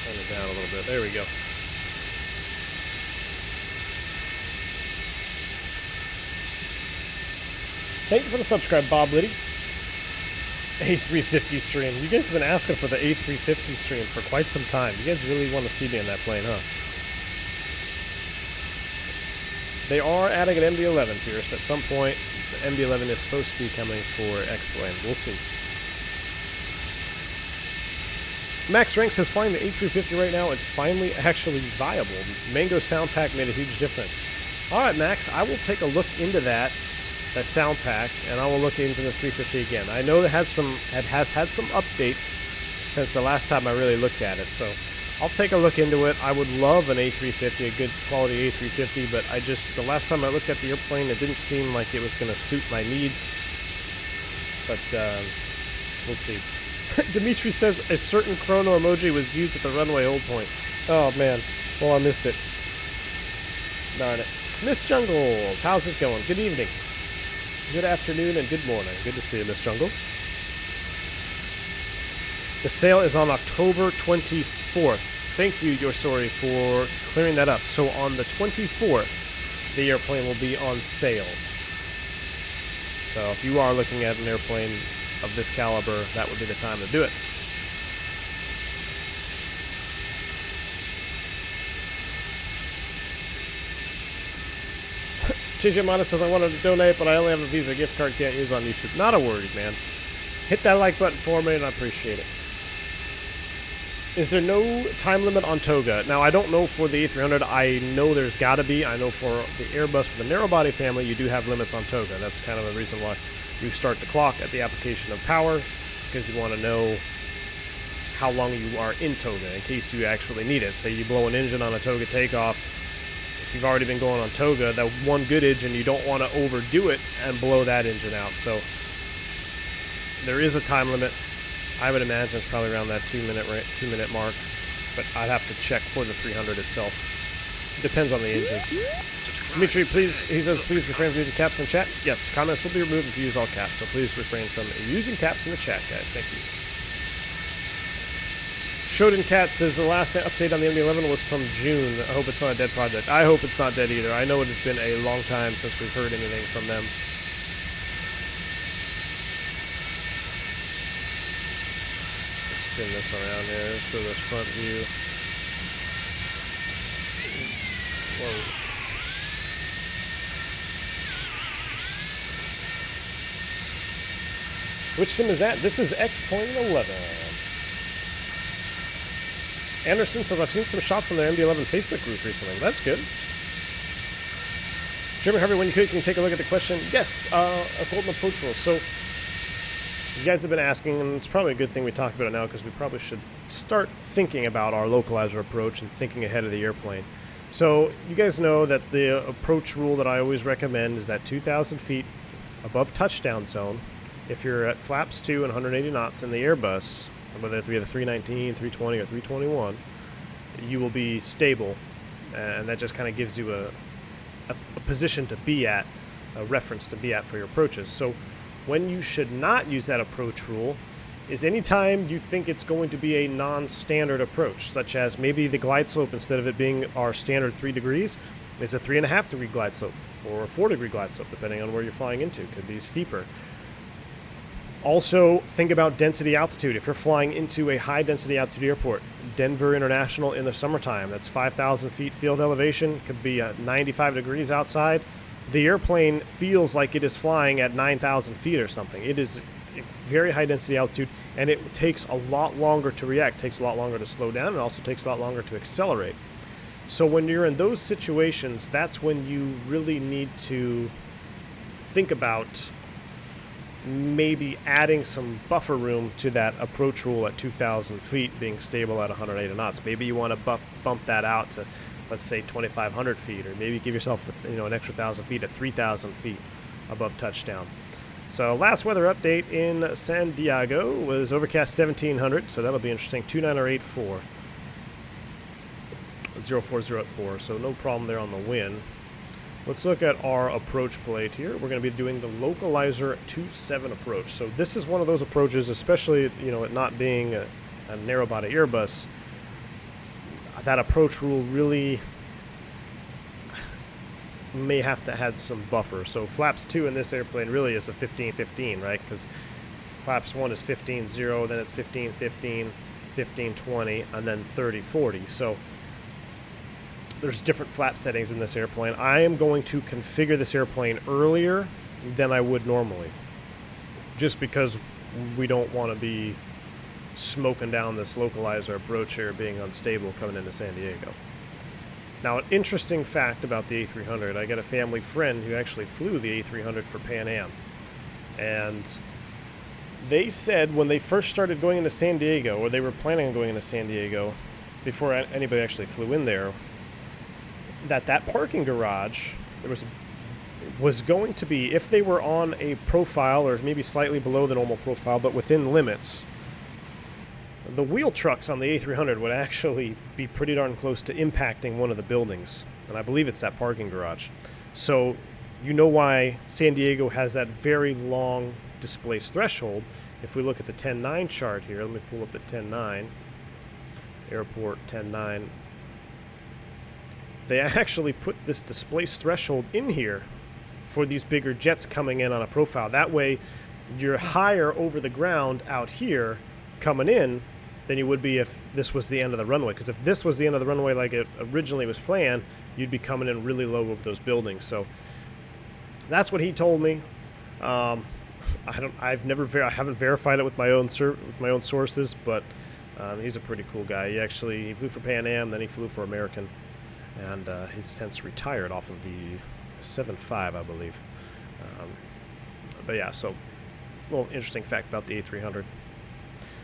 Speaker 1: Turn it down a little bit. There we go. Thank you for the subscribe, Bob Liddy. A350 stream. You guys have been asking for the A350 stream for quite some time. You guys really want to see me in that plane, huh? They are adding an MD-11, Pierce. At some point, the MD-11 is supposed to be coming for X-Plane. We'll see. Max Rank says, flying the A350 right now, it's finally actually viable. Mango Sound Pack made a huge difference. All right, Max, I will take a look into that sound pack, and I will look into the 350 again. I know it has had some updates since the last time I really looked at it, so I'll take a look into it. I would love an A350, a good quality A350, but the last time I looked at the airplane, it didn't seem like it was going to suit my needs. But we'll see. Dimitri says a certain chrono emoji was used at the runway hold point. Oh man, well I missed it. Darn it. Miss Jungles, how's it going? Good evening. Good afternoon and good morning. Good to see you, Miss Jungles. The sale is on October 24th. Thank you, Yorsori, for clearing that up. So on the 24th, the airplane will be on sale. So if you are looking at an airplane of this caliber, that would be the time to do it. JJ Mana says, I wanted to donate, but I only have a Visa gift card, can't use on YouTube. Not a worry, man. Hit that like button for me, and I appreciate it. Is there no time limit on Toga? Now, I don't know for the A300. I know there's got to be. I know for the Airbus, for the narrow-body family, you do have limits on Toga. That's kind of the reason why you start the clock at the application of power, because you want to know how long you are in Toga in case you actually need it. Say you blow an engine on a Toga takeoff. You've already been going on Toga, that one good engine, you don't want to overdo it and blow that engine out. So there is a time limit. I would imagine it's probably around that 2-minute mark, but I'd have to check for the 300 itself. It depends on the engines. Dimitri, please, he says, please refrain from using caps in the chat. Yes, comments will be removed if you use all caps, so please refrain from using caps in the chat, guys. Thank you. Shoden Cat says the last update on the MD-11 was from June. I hope it's not a dead project. I hope it's not dead either. I know it has been a long time since we've heard anything from them. Let's spin this around here. Let's go to this front view. Whoa. Which sim is that? This is X.11. Anderson says, I've seen some shots on their MD-11 Facebook group recently. That's good. Jeremy Harvey, when you can take a look at the question. Yes, a golden approach rule. So, you guys have been asking, and it's probably a good thing we talk about it now because we probably should start thinking about our localizer approach and thinking ahead of the airplane. So, you guys know that the approach rule that I always recommend is that 2,000 feet above touchdown zone. If you're at flaps 2 and 180 knots in the Airbus, whether it be the 319, 320, or 321, you will be stable, and that just kind of gives you a position to be at, a reference to be at for your approaches. So when you should not use that approach rule is anytime you think it's going to be a non-standard approach, such as maybe the glide slope, instead of it being our standard 3 degrees, is a 3.5 degree glide slope or a 4 degree glide slope, depending on where you're flying into. Could be steeper. Also, think about density altitude. If you're flying into a high density altitude airport, Denver International in the summertime, that's 5,000 feet field elevation, could be 95 degrees outside. The airplane feels like it is flying at 9,000 feet or something. It is a very high density altitude, and it takes a lot longer to react, takes a lot longer to slow down, and also takes a lot longer to accelerate. So when you're in those situations, that's when you really need to think about maybe adding some buffer room to that approach rule at 2,000 feet being stable at 180 knots. Maybe you want to bump that out to, let's say, 2,500 feet, or maybe give yourself an extra 1,000 feet at 3,000 feet above touchdown. So last weather update in San Diego was overcast 1,700, so that'll be interesting. 29084. 04084, so no problem there on the wind. Let's look at our approach plate here. We're going to be doing the Localizer 27 approach. So this is one of those approaches, especially it not being a narrow body Airbus. That approach rule really may have to have some buffer. So flaps 2 in this airplane really is a 15-15, right? Because flaps 1 is 15-0, then it's 15-15, 15-20, and then 30-40. So there's different flap settings in this airplane. I am going to configure this airplane earlier than I would normally, just because we don't want to be smoking down this Localizer approach here being unstable coming into San Diego. Now, an interesting fact about the A300, I got a family friend who actually flew the A300 for Pan Am, and they said when they first started going into San Diego, or they were planning on going into San Diego before anybody actually flew in there, that parking garage was going to be, if they were on a profile or maybe slightly below the normal profile but within limits, the wheel trucks on the A300 would actually be pretty darn close to impacting one of the buildings, and I believe it's that parking garage. So you know why San Diego has that very long displaced threshold. If we look at the 10.9 chart here, let me pull up the 10.9, airport 10.9. They actually put this displaced threshold in here for these bigger jets coming in on a profile. That way, you're higher over the ground out here coming in than you would be if this was the end of the runway. Because if this was the end of the runway like it originally was planned, you'd be coming in really low over those buildings. So that's what he told me. I haven't verified it with my own sources, but he's a pretty cool guy. He flew for Pan Am, then he flew for American. And he's since retired off of the 7.5, I believe. But yeah, so a little interesting fact about the A300.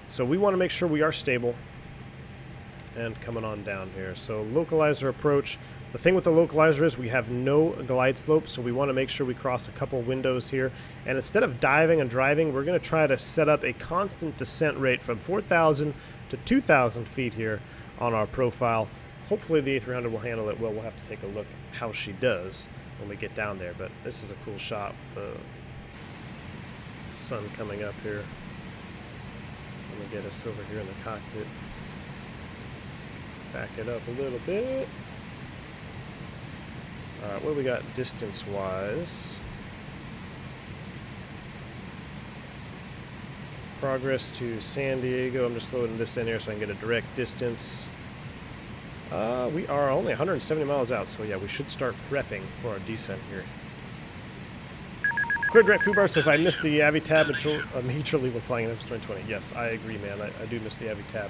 Speaker 1: So we want to make sure we are stable. And coming on down here. So Localizer approach. The thing with the Localizer is we have no glide slope, so we want to make sure we cross a couple windows here. And instead of diving and driving, we're going to try to set up a constant descent rate from 4,000 to 2,000 feet here on our profile. Hopefully the A300 will handle it well. We'll have to take a look how she does when we get down there. But this is a cool shot with the sun coming up here. I'm going to get us over here in the cockpit. Back it up a little bit. Alright, what do we got distance-wise? Progress to San Diego. I'm just loading this in here so I can get a direct distance. We are only 170 miles out, so yeah, we should start prepping for our descent here. Clear Grant Fubar says, I missed the AviTab majorly when flying in FS 2020. Yes, I agree, man. I do miss the AviTab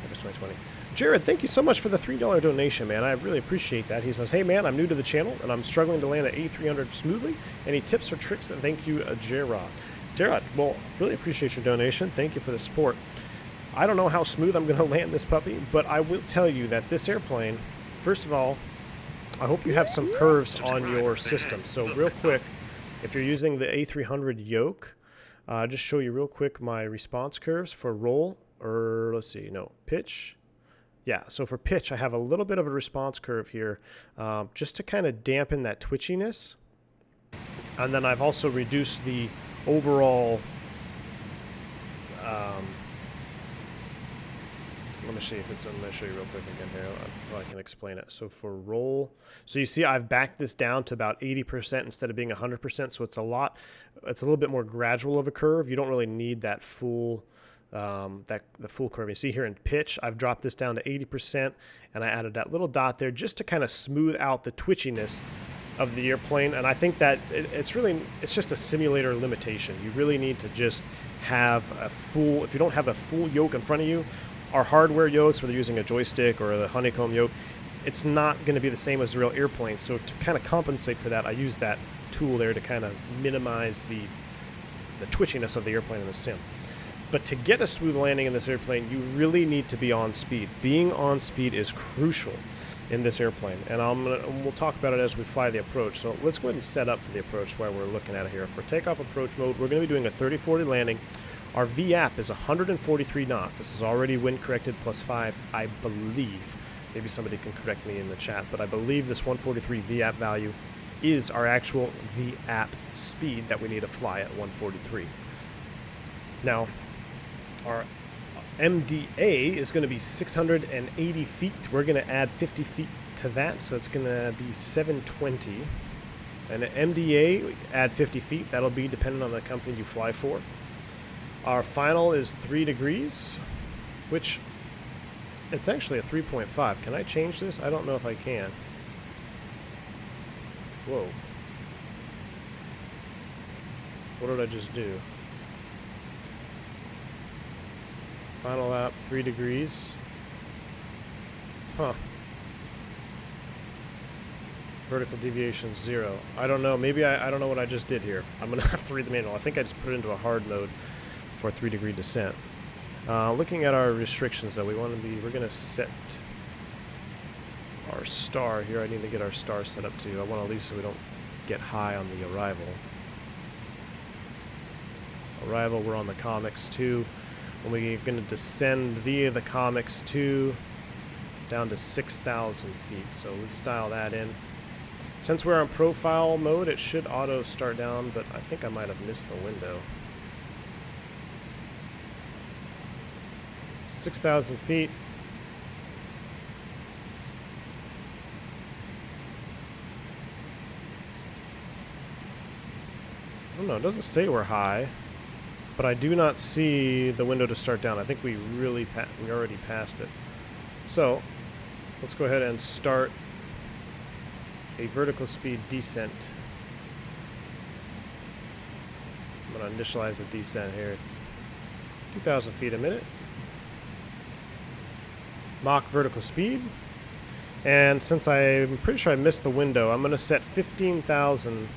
Speaker 1: FS 2020. Jared, thank you so much for the $3 donation, man. I really appreciate that. He says, hey, man, I'm new to the channel, and I'm struggling to land an A300 smoothly. Any tips or tricks? And thank you, Jared. Jared, well, really appreciate your donation. Thank you for the support. I don't know how smooth I'm going to land this puppy, but I will tell you that this airplane, first of all, I hope you have some curves on your system. So real quick, if you're using the A300 yoke, just show you real quick my response curves for roll, or let's see, no, pitch. Yeah, so for pitch, I have a little bit of a response curve here just to kind of dampen that twitchiness. And then I've also reduced the overall Let me see if it's. I'm going to show you real quick again here. I can explain it. So for roll, so you see I've backed this down to about 80% instead of being 100%. So it's a little bit more gradual of a curve. You don't really need that full, the full curve. You see here in pitch, I've dropped this down to 80%, and I added that little dot there just to kind of smooth out the twitchiness of the airplane. And I think that it's just a simulator limitation. You really need to just have a full. If you don't have a full yoke in front of you. Our hardware yokes, whether using a joystick or the honeycomb yoke, it's not going to be the same as the real airplane. So to kind of compensate for that, I use that tool there to kind of minimize the twitchiness of the airplane in the sim. But to get a smooth landing in this airplane, you really need to be on speed. Being on speed is crucial in this airplane, and we'll talk about it as we fly the approach. So let's go ahead and set up for the approach while we're looking at it here. For takeoff approach mode, we're going to be doing a 30-40 landing. Our VAP is 143 knots. This is already wind corrected +5, I believe. Maybe somebody can correct me in the chat, but I believe this 143 VAP value is our actual VAP speed that we need to fly at 143. Now, our MDA is going to be 680 feet. We're going to add 50 feet to that, so it's going to be 720. And an MDA, add 50 feet. That'll be dependent on the company you fly for. Our final is 3 degrees, which it's actually a 3.5. Can I change this? I don't know if I can. Whoa. What did I just do? Final lap, 3 degrees. Huh. Vertical deviation 0. I don't know. Maybe I don't know what I just did here. I'm going to have to read the manual. I think I just put it into a hard mode for 3-degree descent. Looking at our restrictions, though, we're going to set our star here. I need to get our star set up too. I want to at least so we don't get high on the arrival. Arrival, we're on the Comics 2. And we're going to descend via the Comics 2 down to 6,000 feet. So let's dial that in. Since we're on profile mode, it should auto start down, but I think I might have missed the window. 6,000 feet. I don't know, it doesn't say we're high, but I do not see the window to start down. I think we already passed it. So let's go ahead and start a vertical speed descent. I'm going to initialize the descent here. 2,000 feet a minute. Mach vertical speed. And since I'm pretty sure I missed the window, I'm going to set 15,000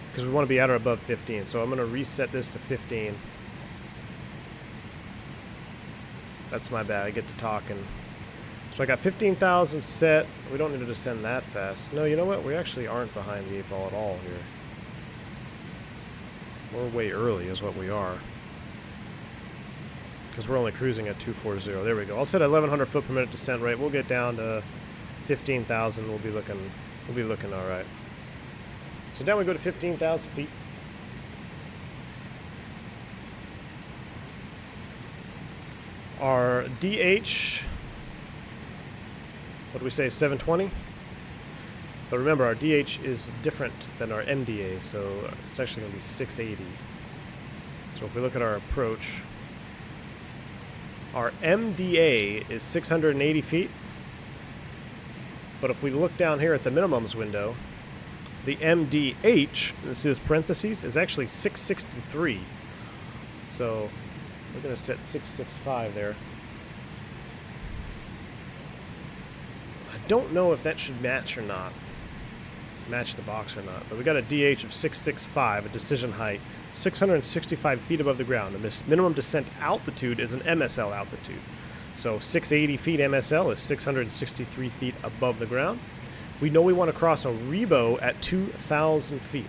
Speaker 1: because we want to be at or above 15. So I'm going to reset this to 15. That's my bad. I get to talking. So I got 15,000 set. We don't need to descend that fast. No, you know what? We actually aren't behind the 8 ball at all here. We're way early is what we are. Because we're only cruising at 240. There we go. I'll set 1,100 foot per minute descent rate. We'll get down to 15,000. We'll be looking all right. So down we go to 15,000 feet. Our DH, what do we say, 720? But remember, our DH is different than our MDA, so it's actually going to be 680. So if we look at our approach, our MDA is 680 feet. But if we look down here at the minimums window, the MDH, let's see this parentheses, is actually 663. So we're going to set 665 there. I don't know if that should match or not. Match the box or not. But we got a DH of 665, a decision height, 665 feet above the ground. The minimum descent altitude is an MSL altitude. So 680 feet MSL is 663 feet above the ground. We know we want to cross a REBO at 2,000 feet.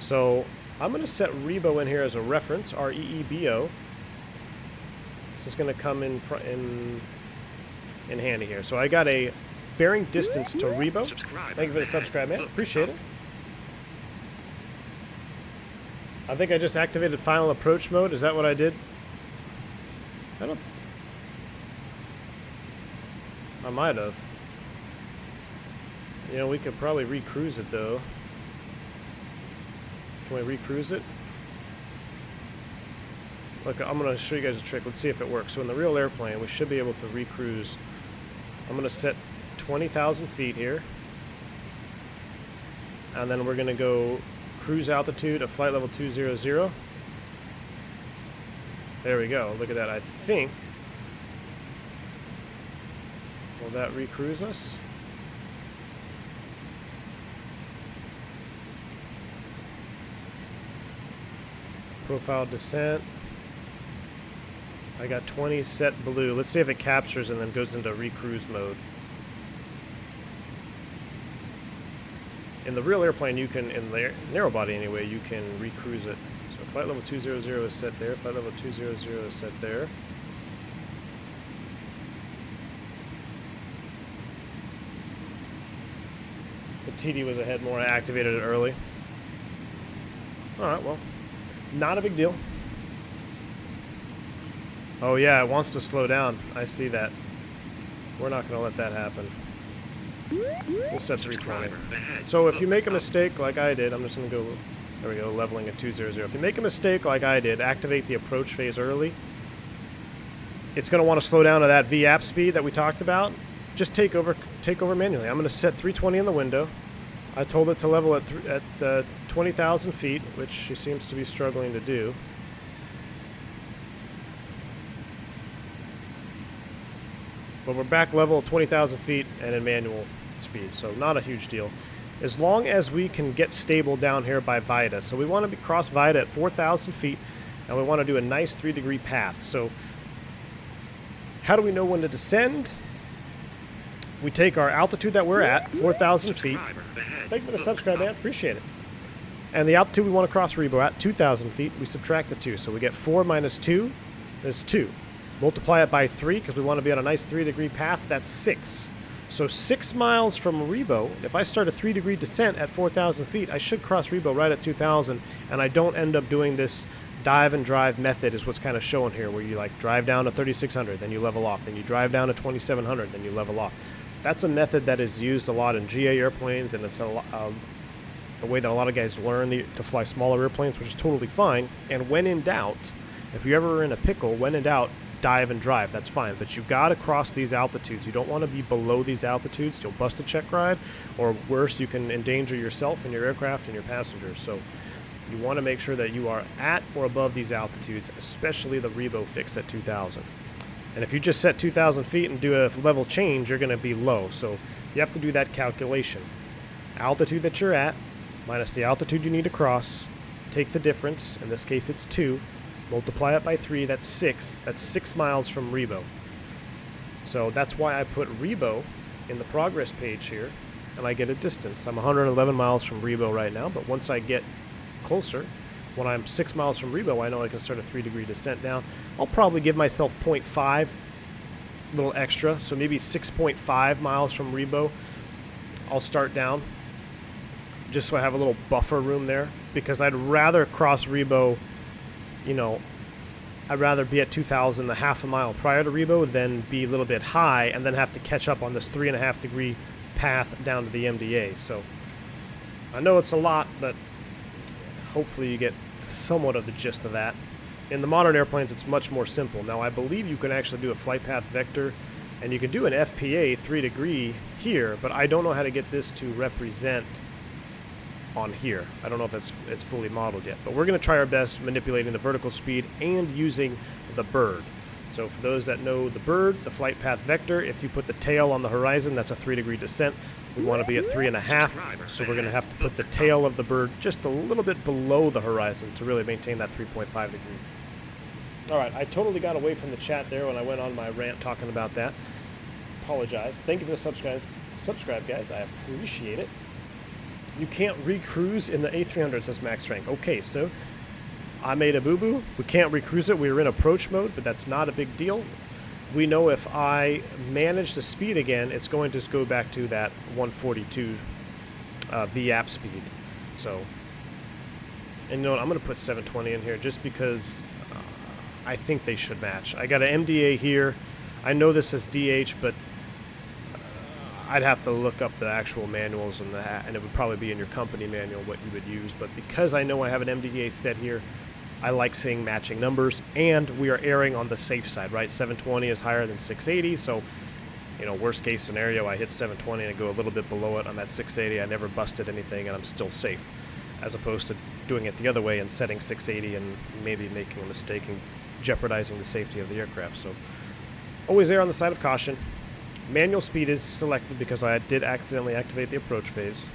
Speaker 1: So I'm going to set REBO in here as a reference, REEBO. This is going to come in handy here. So I got a bearing distance to REBO. Thank you for the subscribe, man. Appreciate it. I think I just activated final approach mode. Is that what I did? I don't... I might have. You know, we could probably recruise it, though. Can we recruise it? Look, I'm going to show you guys a trick. Let's see if it works. So in the real airplane, we should be able to recruise. I'm going to set 20,000 feet here. And then we're going to go cruise altitude of flight level 200. There we go. Look at that. I think... Will that recruise us? Profile descent. I got 20 set blue. Let's see if it captures and then goes into recruise mode. In the real airplane, you can, in the narrow body anyway, you can recruise it. So flight level 200 is set there. Flight level 200 is set there. The TD was ahead more. I activated it early. Alright, well, not a big deal. Oh yeah, it wants to slow down. I see that. We're not going to let that happen. We'll set 320. So if you make a mistake like I did, I'm just going to go, there we go, leveling at 200. If you make a mistake like I did, activate the approach phase early. It's going to want to slow down to that VAP speed that we talked about. Just take over manually. I'm going to set 320 in the window. I told it to level at 20,000 feet, which she seems to be struggling to do. But we're back level at 20,000 feet and in manual speed, so not a huge deal. As long as we can get stable down here by VITA. So we want to cross VITA at 4,000 feet, and we want to do a nice 3-degree path. So how do we know when to descend? We take our altitude that we're at, 4,000 feet. Thank you for the subscribe, man. Appreciate it. And the altitude we want to cross Rebo at, 2,000 feet, we subtract the 2. So we get 4 minus 2 is 2. Multiply it by 3 because we want to be on a nice 3-degree path. That's 6. So 6 miles from Rebo, if I start a 3-degree descent at 4,000 feet, I should cross Rebo right at 2,000, and I don't end up doing this dive and drive method is what's kind of shown here, where you like drive down to 3,600, then you level off, then you drive down to 2,700, then you level off. That's a method that is used a lot in GA airplanes, and it's the way that a lot of guys learn to fly smaller airplanes, which is totally fine. And when in doubt, if you're ever in a pickle, when in doubt, dive and drive. That's fine. But you've got to cross these altitudes. You don't want to be below these altitudes. You'll bust a check ride, or worse, you can endanger yourself and your aircraft and your passengers. So you want to make sure that you are at or above these altitudes, especially the Rebo fix at 2,000. And if you just set 2,000 feet and do a level change, you're going to be low. So you have to do that calculation. Altitude that you're at minus the altitude you need to cross. Take the difference. In this case, it's 2. Multiply it by 3. That's 6. That's 6 miles from Rebo. So that's why I put Rebo in the progress page here, and I get a distance. I'm 111 miles from Rebo right now, but once I get closer, when I'm 6 miles from Rebo, I know I can start a 3-degree descent down. I'll probably give myself 0.5, a little extra, so maybe 6.5 miles from Rebo. I'll start down, just so I have a little buffer room there, because I'd rather cross Rebo, you know, I'd rather be at 2,000 a half a mile prior to Rebo than be a little bit high and then have to catch up on this 3.5-degree path down to the MDA. So I know it's a lot, but hopefully you get somewhat of the gist of that. In the modern airplanes, it's much more simple. Now, I believe you can actually do a flight path vector, and you can do an FPA 3-degree here, but I don't know how to get this to represent on here. I don't know if it's fully modeled yet, but we're going to try our best manipulating the vertical speed and using the bird. So for those that know the bird, the flight path vector, if you put the tail on the horizon, that's a 3-degree descent. We want to be at 3.5, so we're going to have to put the tail of the bird just a little bit below the horizon to really maintain that 3.5 degree. All right, I totally got away from the chat there when I went on my rant talking about that. Apologize. Thank you for the subscribe, guys. I appreciate it. You can't recruise in the A300, says Max Frank. Okay, so I made a boo-boo. We can't recruise it. We were in approach mode, but that's not a big deal. We know if I manage the speed again, it's going to go back to that 142 VAP speed. So And you know what, I'm going to put 720 in here just because I think they should match. I got an MDA here. I know this is DH, but I'd have to look up the actual manuals and it would probably be in your company manual what you would use. But because I know I have an MDA set here, I like seeing matching numbers, and we are erring on the safe side, right? 720 is higher than 680, so you know, worst case scenario, I hit 720 and I go a little bit below it. I'm at 680. I never busted anything, and I'm still safe, as opposed to doing it the other way and setting 680 and maybe making a mistake and jeopardizing the safety of the aircraft. So always err on the side of caution. Manual speed is selected because I did accidentally activate the approach phase.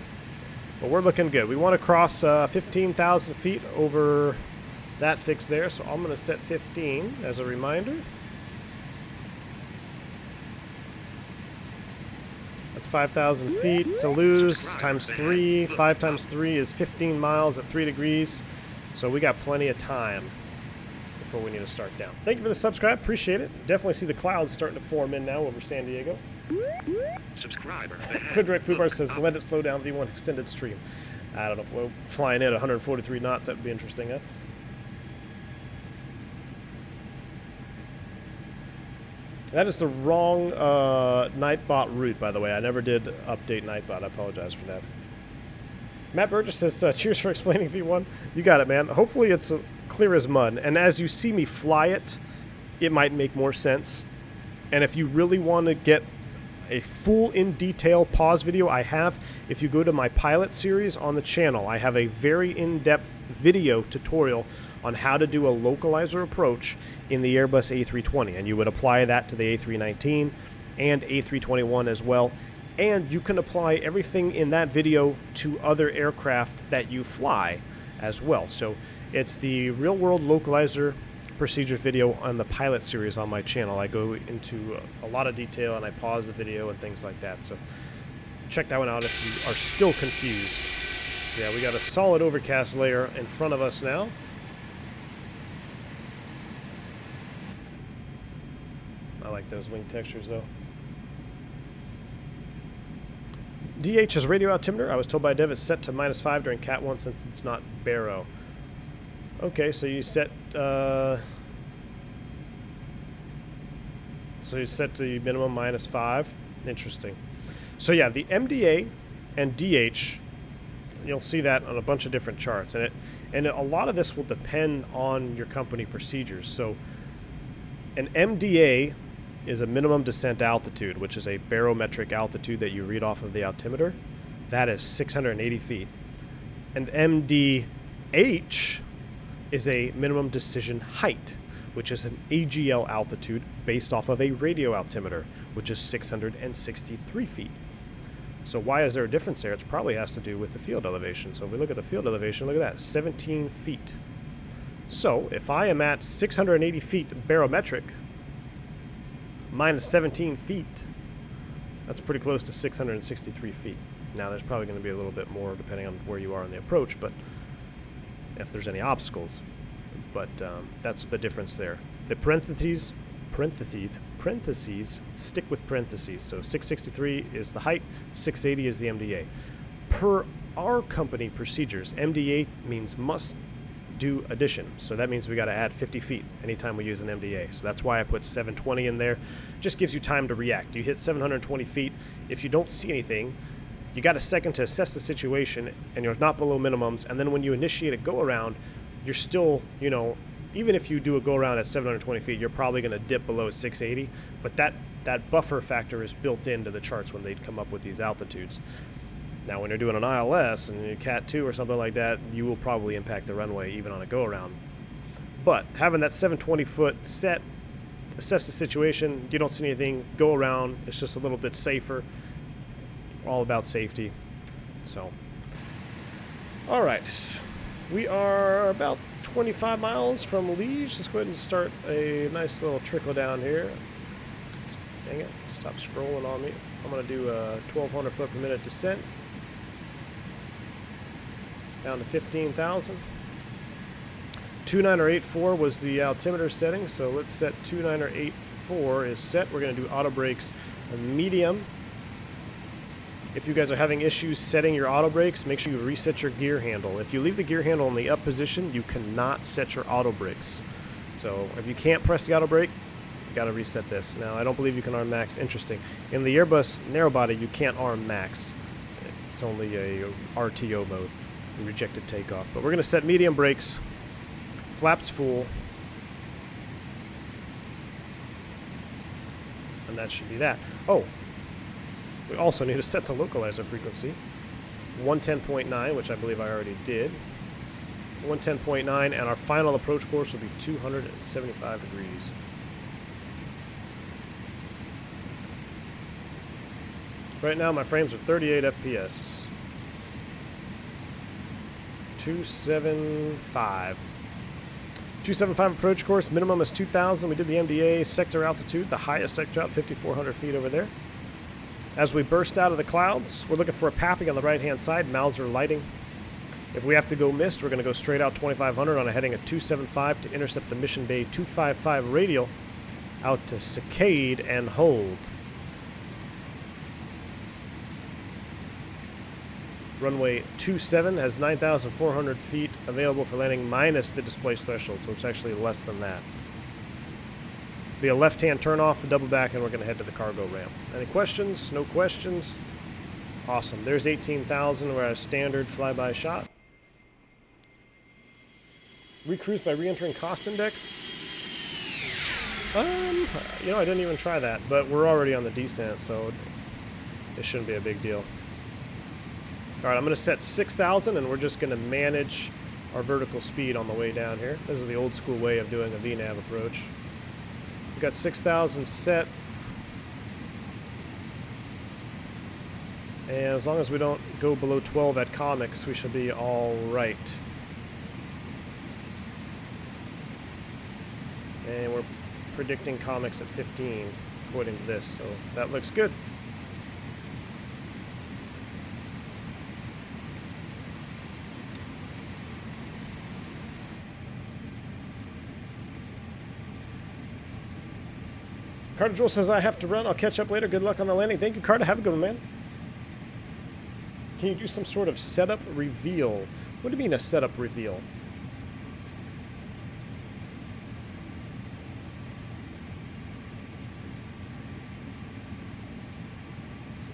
Speaker 1: But we're looking good. We want to cross 15,000 feet over that fix there, so I'm going to set 15 as a reminder. That's 5,000 feet to lose times 3. 5 times 3 is 15 miles at 3 degrees. So we got plenty of time before we need to start down. Thank you for the subscribe. Appreciate it. Definitely see the clouds starting to form in now over San Diego.
Speaker 3: Subscriber.
Speaker 1: Kudrake Fubar says, let it slow down V1 extended stream. I don't know. Well, flying in at 143 knots, that would be interesting, huh? That is the wrong Nightbot route, by the way. I never did update Nightbot. I apologize for that. Matt Burgess says, cheers for explaining V1. You got it, man. Hopefully it's clear as mud. And as you see me fly it, it might make more sense. And if you really want to get a full in-detail pause video, I have, if you go to my pilot series on the channel, I have a very in-depth video tutorial on how to do a localizer approach in the Airbus A320, and you would apply that to the A319 and A321 as well, and you can apply everything in that video to other aircraft that you fly as well. So it's the real-world localizer procedure video on the pilot series on my channel. I go into a lot of detail and I pause the video and things like that, so check that one out if you are still confused. Yeah, we got a solid overcast layer in front of us now. I like those wing textures, though. DH is radio altimeter. I was told by Dev it's set to -5 during Cat 1 since it's not baro. Okay, so you set to the minimum -5. Interesting. So yeah, the MDA and DH, you'll see that on a bunch of different charts, and a lot of this will depend on your company procedures. So an MDA is a minimum descent altitude, which is a barometric altitude that you read off of the altimeter. That is 680 feet. And MDH is a minimum decision height, which is an AGL altitude based off of a radio altimeter, which is 663 feet. So why is there a difference there? It probably has to do with the field elevation. So if we look at the field elevation, look at that, 17 feet. So if I am at 680 feet barometric, minus 17 feet, that's pretty close to 663 feet. Now there's probably going to be a little bit more depending on where you are in the approach, but if there's any obstacles. But that's the difference there. The parentheses, stick with parentheses. So 663 is the height, 680 is the MDA. Per our company procedures, MDA means must do addition. So that means we got to add 50 feet anytime we use an MDA. So that's why I put 720 in there. Just gives you time to react. You hit 720 feet. If you don't see anything, you got a second to assess the situation, and you're not below minimums. And then when you initiate a go-around, you're still, you know, even if you do a go-around at 720 feet, you're probably going to dip below 680. But that buffer factor is built into the charts when they come up with these altitudes. Now, when you're doing an ILS and a Cat 2 or something like that, you will probably impact the runway even on a go-around. But having that 720-foot set, assess the situation, you don't see anything, go around, it's just a little bit safer. All about safety. So, all right. We are about 25 miles from Liege. Let's go ahead and start a nice little trickle down here. Dang it, stop scrolling on me. I'm going to do a 1,200 foot per minute descent. Down to 15,000. 2984 was the altimeter setting, so let's set 2984 is set. We're going to do auto brakes medium. If you guys are having issues setting your auto brakes, make sure you reset your gear handle. If you leave the gear handle in the up position, you cannot set your auto brakes. So if you can't press the auto brake, you got to reset this. Now, I don't believe you can arm max. Interesting. In the Airbus narrow body, you can't arm max. It's only a RTO mode, rejected takeoff. But we're going to set medium brakes, flaps full, and that should be that. Oh, we also need to set the localizer frequency. 110.9, which I believe I already did. 110.9, and our final approach course will be 275 degrees. Right now my frames are 38 FPS. 275. 275 approach course, minimum is 2,000. We did the MDA sector altitude, the highest sector out, 5,400 feet over there. As we burst out of the clouds, we're looking for a papping on the right-hand side. Mauser lighting. If we have to go mist, we're going to go straight out 2,500 on a heading of 275 to intercept the Mission Bay 255 radial out to Saccade and hold. Runway 27 has 9,400 feet available for landing minus the displaced threshold, so it's actually less than that. Be a left-hand turn off, the double back, and we're going to head to the cargo ramp. Any questions? No questions? Awesome. There's 18,000. We're at a standard flyby shot. Recruise by re-entering cost index. You know, I didn't even try that, but we're already on the descent, so it shouldn't be a big deal. All right, I'm going to set 6,000, and we're just going to manage our vertical speed on the way down here. This is the old school way of doing a VNAV approach. We've got 6,000 set. And as long as we don't go below 12 at comics, we should be all right. And we're predicting comics at 15, according to this, so that looks good. Carter Joel says, I have to run. I'll catch up later. Good luck on the landing. Thank you, Carter. Have a good one, man. Can you do some sort of setup reveal? What do you mean a setup reveal?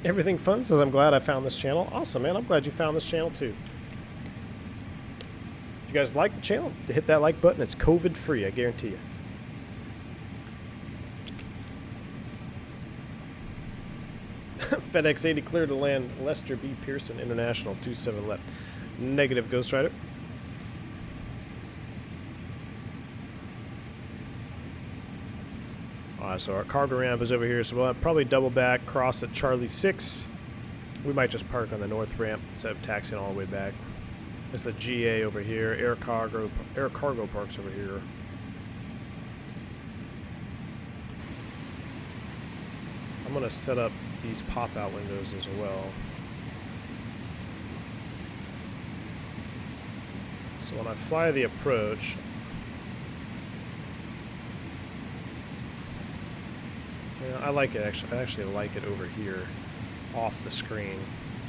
Speaker 1: Everything fun says, I'm glad I found this channel. Awesome, man. I'm glad you found this channel, too. If you guys like the channel, hit that like button. It's COVID-free, I guarantee you. FedEx 80 clear to land Lester B. Pearson International 27 left. Negative, Ghost Rider. Alright, so our cargo ramp is over here, so we'll probably double back, cross at Charlie 6. We might just park on the north ramp instead of taxiing all the way back. There's a GA over here, air cargo parks over here. I'm going to set up these pop-out windows as well. So when I fly the approach, I like it actually. I actually like it over here, off the screen.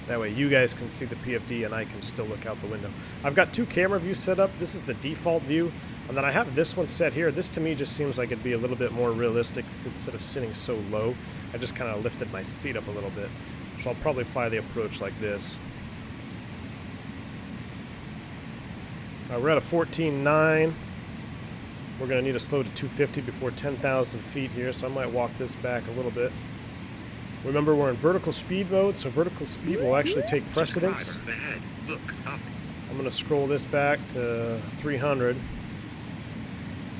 Speaker 1: That way you guys can see the PFD and I can still look out the window. I've got two camera views set up. This is the default view, and then I have this one set here. This to me just seems like it'd be a little bit more realistic instead of sitting so low. I just kind of lifted my seat up a little bit. So I'll probably fly the approach like this. We're at a 14.9. We're going to need to slow to 250 before 10,000 feet here, so I might walk this back a little bit. Remember, we're in vertical speed mode, so vertical speed will actually take precedence.
Speaker 3: Look up.
Speaker 1: I'm going to scroll this back to 300.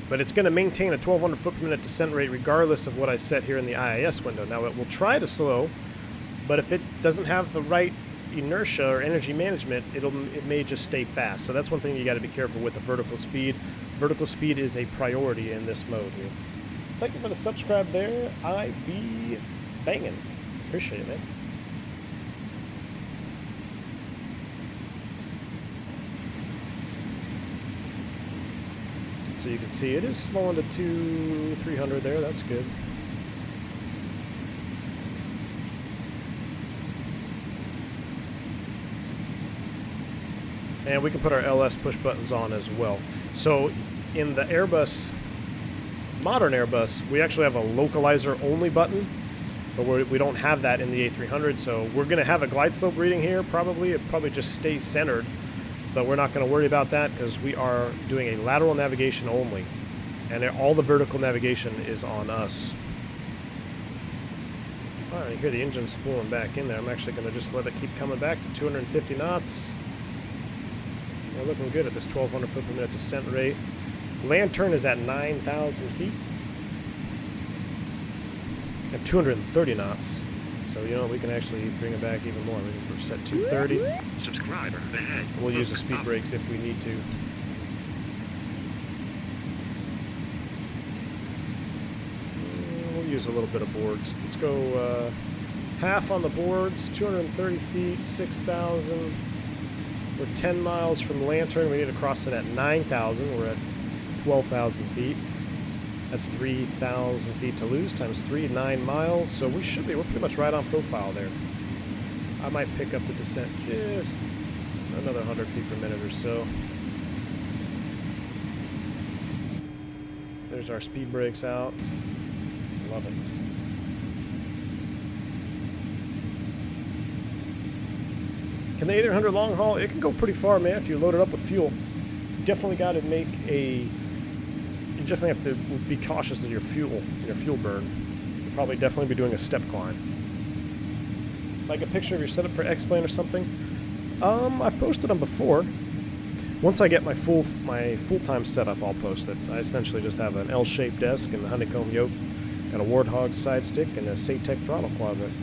Speaker 1: But it's going to maintain a 1,200 foot per minute descent rate regardless of what I set here in the IIS window. Now, it will try to slow, but if it doesn't have the right inertia or energy management, it may just stay fast. So that's one thing you got to be careful with the vertical speed. Vertical speed is a priority in this mode here. Thank you for the subscribe there. I be banging. Appreciate it, man. So you can see it is slowing to 300 there. That's good. And we can put our LS push buttons on as well. So in the Airbus, modern Airbus, we actually have a localizer only button, but we don't have that in the A300. So we're going to have a glide slope reading here. Probably it probably just stays centered, but we're not going to worry about that because we are doing a lateral navigation only, and all the vertical navigation is on us. All right, you hear the engine spooling back in there. I'm actually going to just let it keep coming back to 250 knots. We're looking good at this 1,200 foot per minute descent rate. Lantern is at 9,000 feet at 230 knots. So, you know, we can actually bring it back even more. We can set 230.
Speaker 3: Subscriber ahead.
Speaker 1: We'll use the speed brakes if we need to. We'll use a little bit of boards. Let's go half on the boards, 230 feet, 6,000. We're 10 miles from Lantern. We need to cross it at 9,000. We're at 12,000 feet. That's 3,000 feet to lose times 3, 9 miles. So we're pretty much right on profile there. I might pick up the descent just another 100 feet per minute or so. There's our speed brakes out. Love it. Can the A300 long haul? It can go pretty far, man, if you load it up with fuel. You definitely got to you definitely have to be cautious of your fuel burn. You'll probably definitely be doing a step climb. Like a picture of your setup for X-Plane or something. I've posted them before. Once I get my full-time setup, I'll post it. I essentially just have an L-shaped desk and a honeycomb yoke, got a Warthog side stick, and a SATEC throttle quadrant.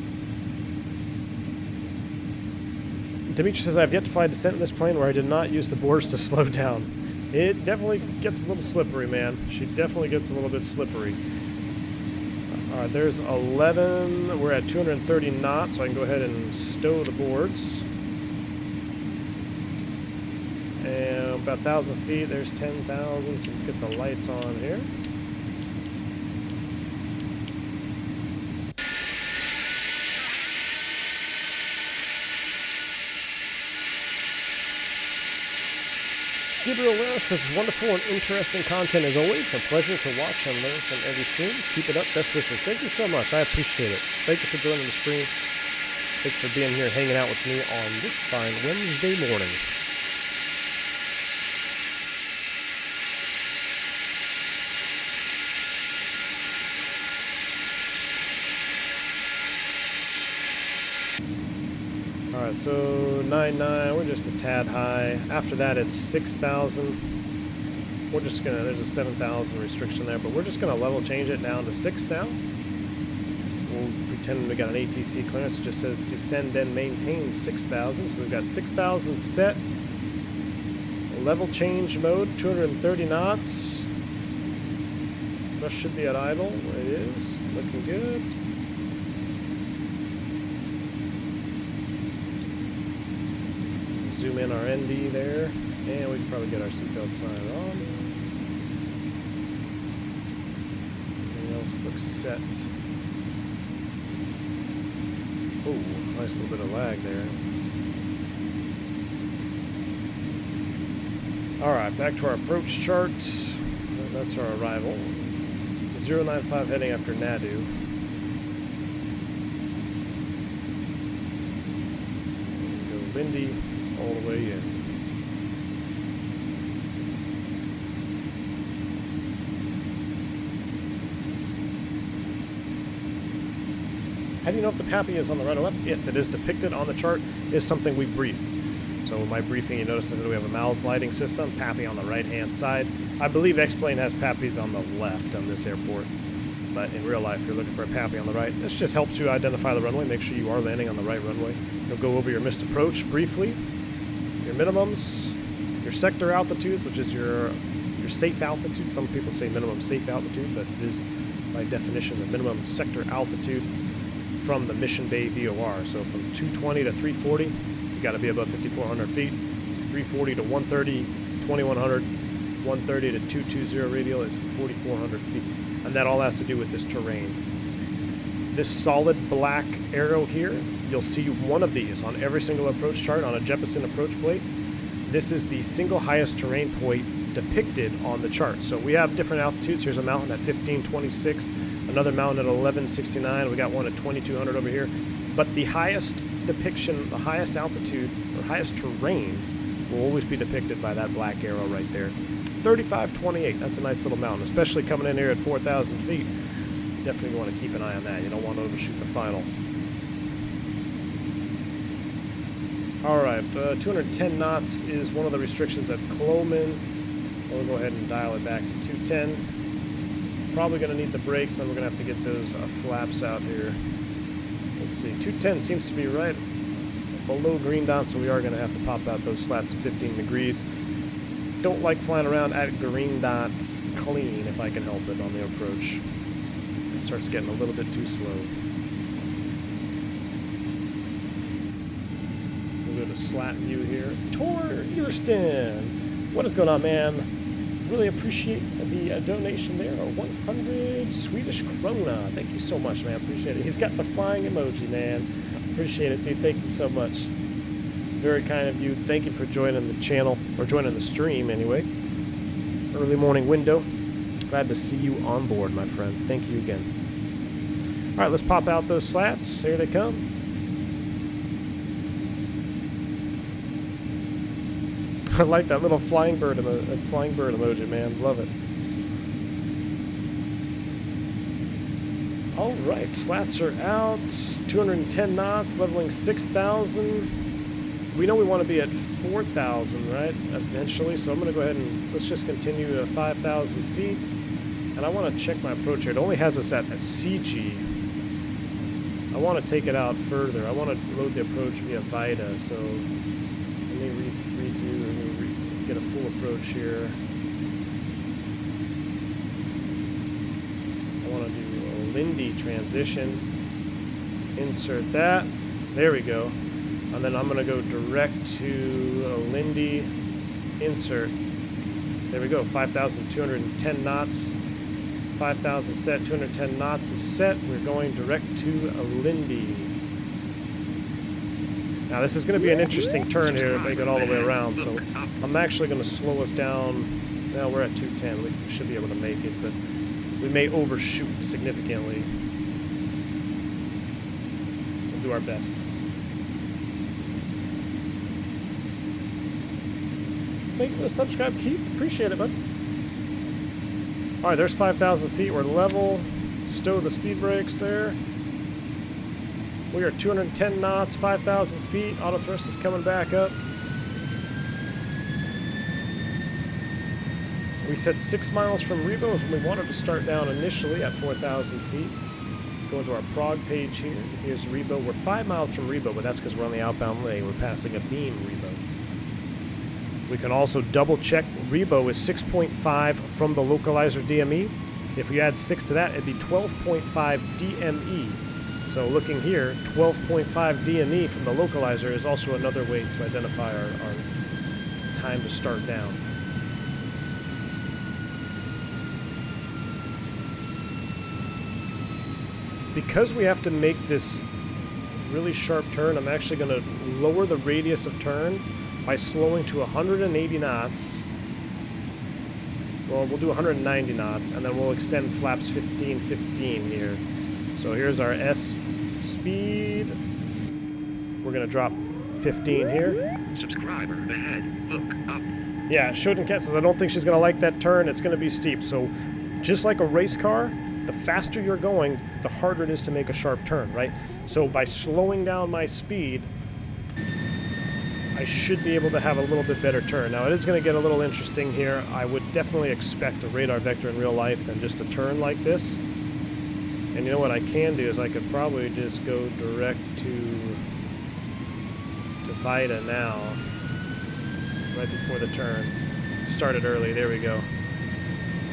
Speaker 1: Dimitri says, I've yet to fly descent in this plane where I did not use the boards to slow down. It definitely gets a little slippery, man. She definitely gets a little bit slippery. Alright, there's 11. We're at 230 knots, so I can go ahead and stow the boards. And about 1,000 feet, there's 10,000, so let's get the lights on here. Gabriel Lara says, wonderful and interesting content as always. A pleasure to watch and learn from every stream. Keep it up. Best wishes. Thank you so much. I appreciate it. Thank you for joining the stream. Thank you for being here hanging out with me on this fine Wednesday morning. Alright, so 9.9, we're just a tad high. After that, it's 6,000. We're just gonna, there's a 7,000 restriction there, but we're just gonna level change it down to 6 now. We'll pretend we got an ATC clearance. It just says descend and maintain 6,000. So we've got 6,000 set. Level change mode, 230 knots. Thrust should be at idle. It is. Looking good. Zoom in our ND there, and we can probably get our seatbelt sign on. Everything else looks set. Oh, nice little bit of lag there. Alright, back to our approach chart. That's our arrival. 095 heading after Nadu. Go windy all the way in. How do you know if the PAPI is on the right or left? Yes, it is depicted on the chart. It is something we brief. So in my briefing, you notice that we have a MALS lighting system, PAPI on the right-hand side. I believe X-Plane has PAPIs on the left on this airport. But in real life, you're looking for a PAPI on the right. This just helps you identify the runway, make sure you are landing on the right runway. You'll go over your missed approach briefly, your minimums, your sector altitudes, which is your safe altitude. Some people say minimum safe altitude, but it is by definition the minimum sector altitude from the mission bay VOR. So from 220 to 340, you got to be above 5,400 feet. 340 to 130, 2,100, 130 to 220 radial is 4,400 feet. And that all has to do with this terrain. This solid black arrow here, you'll see one of these on every single approach chart on a Jeppesen approach plate. this is the single highest terrain point depicted on the chart. So we have different altitudes. Here's a mountain at 1526, another mountain at 1169. We got one at 2200 over here. But the highest depiction, the highest altitude, or highest terrain will always be depicted by that black arrow right there. 3528, that's a nice little mountain, especially coming in here at 4,000 feet. Definitely want to keep an eye on that. You don't want to overshoot the final. Alright, 210 knots is one of the restrictions at Cloman. We'll go ahead and dial it back to 210. Probably going to need the brakes, and then we're going to have to get those flaps out here. Let's see, 210 seems to be right below green dot, so we are going to have to pop out those slats to 15 degrees. Don't like flying around at green dot clean if I can help it on the approach. It starts getting a little bit too slow. We'll go to slat view here. Tor Earston, what is going on, man? Really appreciate the donation there. 100 Swedish krona. Thank you so much, man. Appreciate it. He's got the flying emoji, man. Appreciate it, dude. Thank you so much. Very kind of you. Thank you for joining the channel, or joining the stream anyway. Early morning window. Glad to see you on board, my friend. Thank you again. All right, let's pop out those slats. Here they come. I like that little flying bird emoji, man. Love it. All right, slats are out. 210 knots, leveling 6,000. We know we want to be at 4,000, right? Eventually, so I'm going to go ahead and let's just continue to 5,000 feet. And I want to check my approach here. It only has us at CG. I want to take it out further. I want to load the approach via VITA, so let me get a full approach here. I want to do a Lindy transition. Insert that. There we go. And then I'm going to go direct to a Lindy. Insert. There we go. 5,210 knots. 5,000 set. 210 knots is set. We're going direct to a Lindy. Now this is going to be an interesting turn here to make it all the way around, so I'm actually going to slow us down. Now we're at 210. We should be able to make it, but we may overshoot significantly. We'll do our best. Thank you for the subscribe, Keith. Appreciate it, bud. Alright, there's 5,000 feet. We're level. Stow the speed brakes there. We are 210 knots, 5,000 feet. Auto thrust is coming back up. We said 6 miles from Rebo is when we wanted to start down initially at 4,000 feet. Go into our prog page here. Here's Rebo. We're 5 miles from Rebo, but that's because we're on the outbound lane. We're passing a beam Rebo. We can also double check. Rebo is 6.5 from the Localizer DME. If we add 6 to that, it'd be 12.5 DME. So looking here, 12.5 DME from the Localizer is also another way to identify our time to start down. Because we have to make this really sharp turn, I'm actually going to lower the radius of turn by slowing to 180 knots. Well, we'll do 190 knots, and then we'll extend flaps 15 here. So here's our S speed. We're going to drop 15 here.
Speaker 3: Subscriber ahead. Look up.
Speaker 1: Yeah, Shotencat says, I don't think she's going to like that turn. It's going to be steep. So just like a race car, the faster you're going, the harder it is to make a sharp turn, right? So by slowing down my speed, I should be able to have a little bit better turn. Now, it is going to get a little interesting here. I would definitely expect a radar vector in real life than just a turn like this. And you know what I can do is I could probably just go direct to VITA now, right before the turn. Started early, there we go.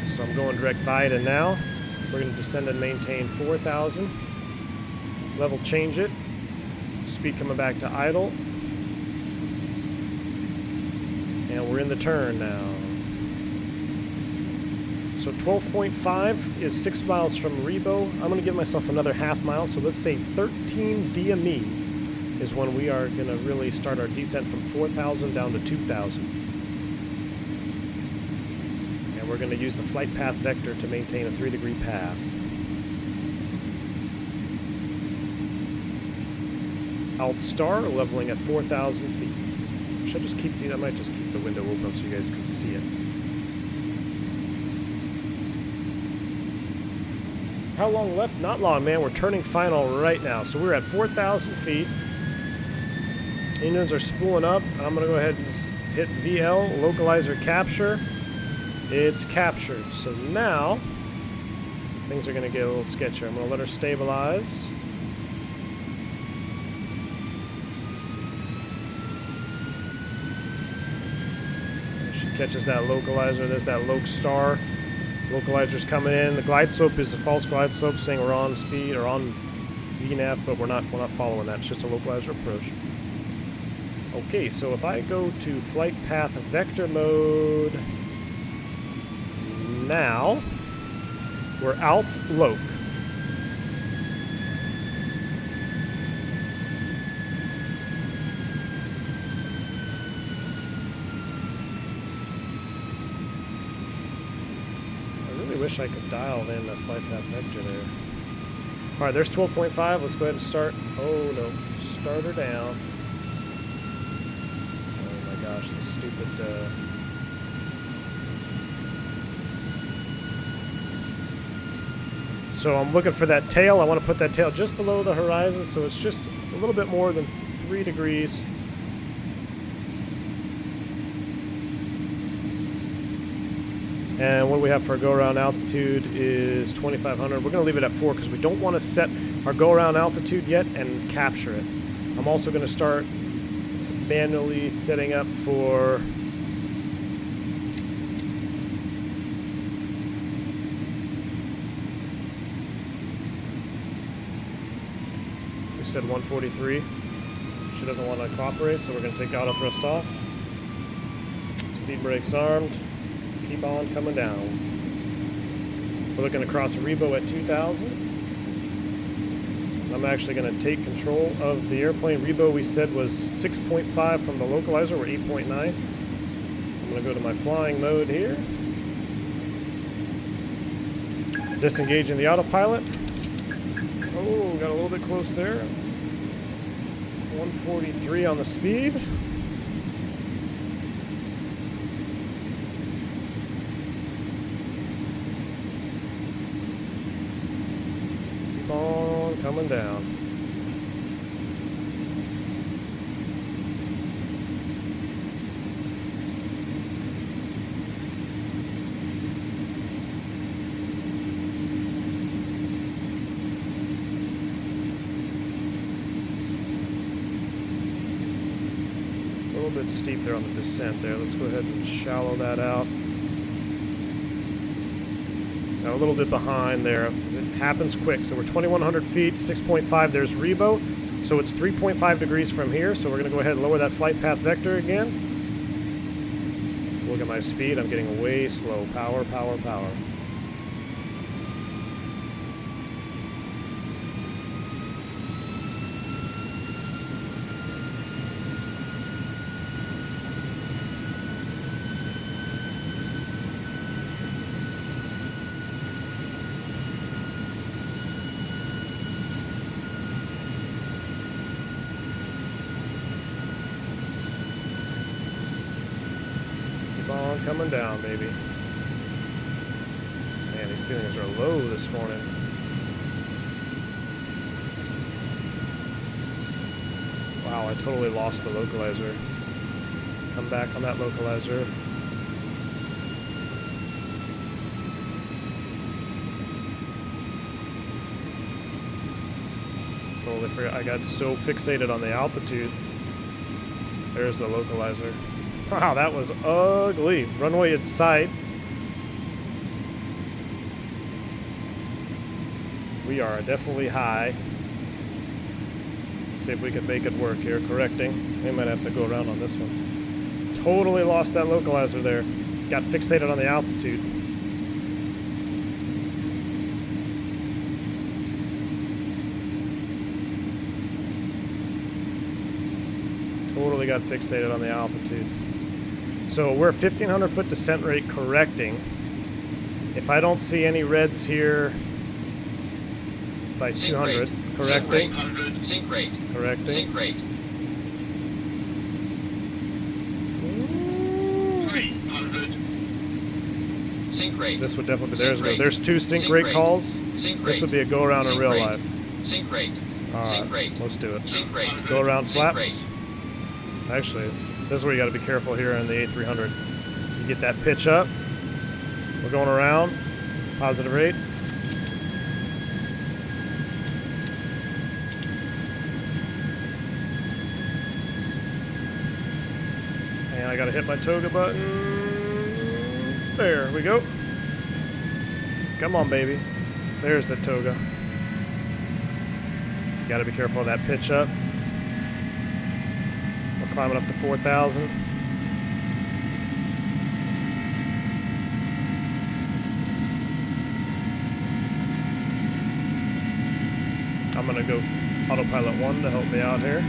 Speaker 1: So I'm going direct VITA now. We're going to descend and maintain 4,000. Level change it. Speed coming back to idle. And we're in the turn now. So 12.5 is 6 miles from Rebo. I'm going to give myself another half mile, so let's say 13 DME is when we are going to really start our descent from 4,000 down to 2,000. And we're going to use the flight path vector to maintain a 3-degree path. Alt star leveling at 4,000 feet. Should I just keep the, I might just keep the window open so you guys can see it. How long left? Not long, man. We're turning final right now. So we're at 4,000 feet. Engines are spooling up. I'm going to go ahead and hit VL, localizer capture. It's captured. So now, things are going to get a little sketchier. I'm going to let her stabilize. She catches that localizer. There's that LOC star. Localizer's coming in. The glide slope is a false glide slope, saying we're on speed or on VNAV, but we're not following that. It's just a localizer approach. Okay, so if I go to flight path vector mode now, we're alt LOC. Wish I could dial in the flight path vector there. Alright, there's 12.5. Let's go ahead and start. Oh no. Start her down. Oh my gosh, this stupid So I'm looking for that tail. I want to put that tail just below the horizon, so it's just a little bit more than 3 degrees. And what we have for our go-around altitude is 2,500. We're going to leave it at 4 because we don't want to set our go-around altitude yet and capture it. I'm also going to start manually setting up for... We said 143. She doesn't want to cooperate, so we're going to take auto thrust off. Speed brakes armed. Keep on coming down. We're looking to cross Rebo at 2,000. I'm actually going to take control of the airplane. Rebo we said was 6.5 from the localizer. We're 8.9. I'm going to go to my flying mode here. Disengaging the autopilot. Oh, got a little bit close there. 143 on the speed. Coming down. A little bit steep there on the descent there. Let's go ahead and shallow that out. Now a little bit behind there. It happens quick. So we're 2,100 feet, 6.5. There's Rebo. So it's 3.5 degrees from here. So we're going to go ahead and lower that flight path vector again. Look at my speed. I'm getting way slow. Power, power, power. Coming down, baby. Man, these ceilings are low this morning. Wow, I totally lost the localizer. Come back on that localizer. Totally forgot. I got so fixated on the altitude. There's the localizer. Wow, that was ugly. Runway in sight. We are definitely high. Let's see if we can make it work here. Correcting. We might have to go around on this one. Totally lost that localizer there. Got fixated on the altitude. Totally got fixated on the altitude. So we're 1,500 foot descent rate correcting. If I don't see any reds here by 200, correcting.
Speaker 4: Sink rate.
Speaker 1: Correcting.
Speaker 4: Sink rate. 300. Sink rate.
Speaker 1: This would definitely be
Speaker 4: Sink rate.
Speaker 1: there's two sink
Speaker 4: Sink
Speaker 1: rate
Speaker 4: rate.
Speaker 1: calls.
Speaker 4: Sink rate.
Speaker 1: This would be a go around in
Speaker 4: Sink
Speaker 1: real
Speaker 4: rate.
Speaker 1: life.
Speaker 4: Sink rate.
Speaker 1: All
Speaker 4: Sink
Speaker 1: right,
Speaker 4: rate.
Speaker 1: let's do it.
Speaker 4: Sink rate.
Speaker 1: Go around
Speaker 4: Sink
Speaker 1: flaps.
Speaker 4: rate.
Speaker 1: Actually, this is where you got to be careful here in the A300. You get that pitch up. We're going around. Positive rate. And I got to hit my Toga button. There we go. Come on, baby. There's the Toga. You got to be careful of that pitch up. We're climbing up to 4,000. I'm going to go autopilot 1 to help me out here.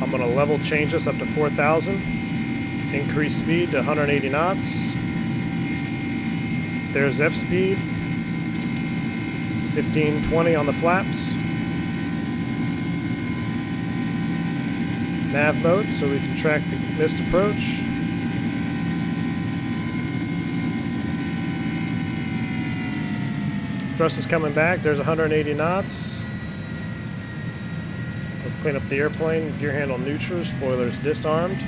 Speaker 1: I'm going to level change this up to 4,000. Increase speed to 180 knots. There's F speed. 1520 on the flaps. Nav mode so we can track the missed approach. Thrust is coming back. There's 180 knots. Let's clean up the airplane. Gear handle neutral. Spoilers disarmed.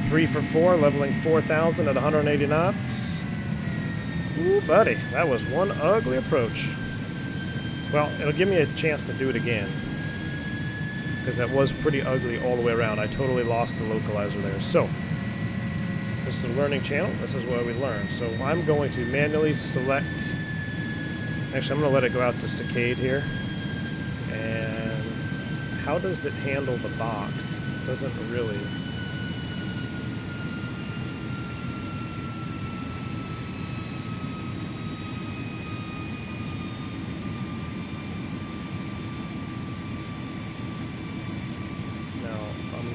Speaker 1: 3 for 4, leveling 4,000 at 180 knots. Ooh, buddy, that was one ugly approach. Well, it'll give me a chance to do it again, because that was pretty ugly all the way around. I totally lost the localizer there. So, this is a learning channel. This is where we learn. So I'm going to manually select. Actually, I'm going to let it go out to Saccade here. And how does it handle the box? It doesn't really.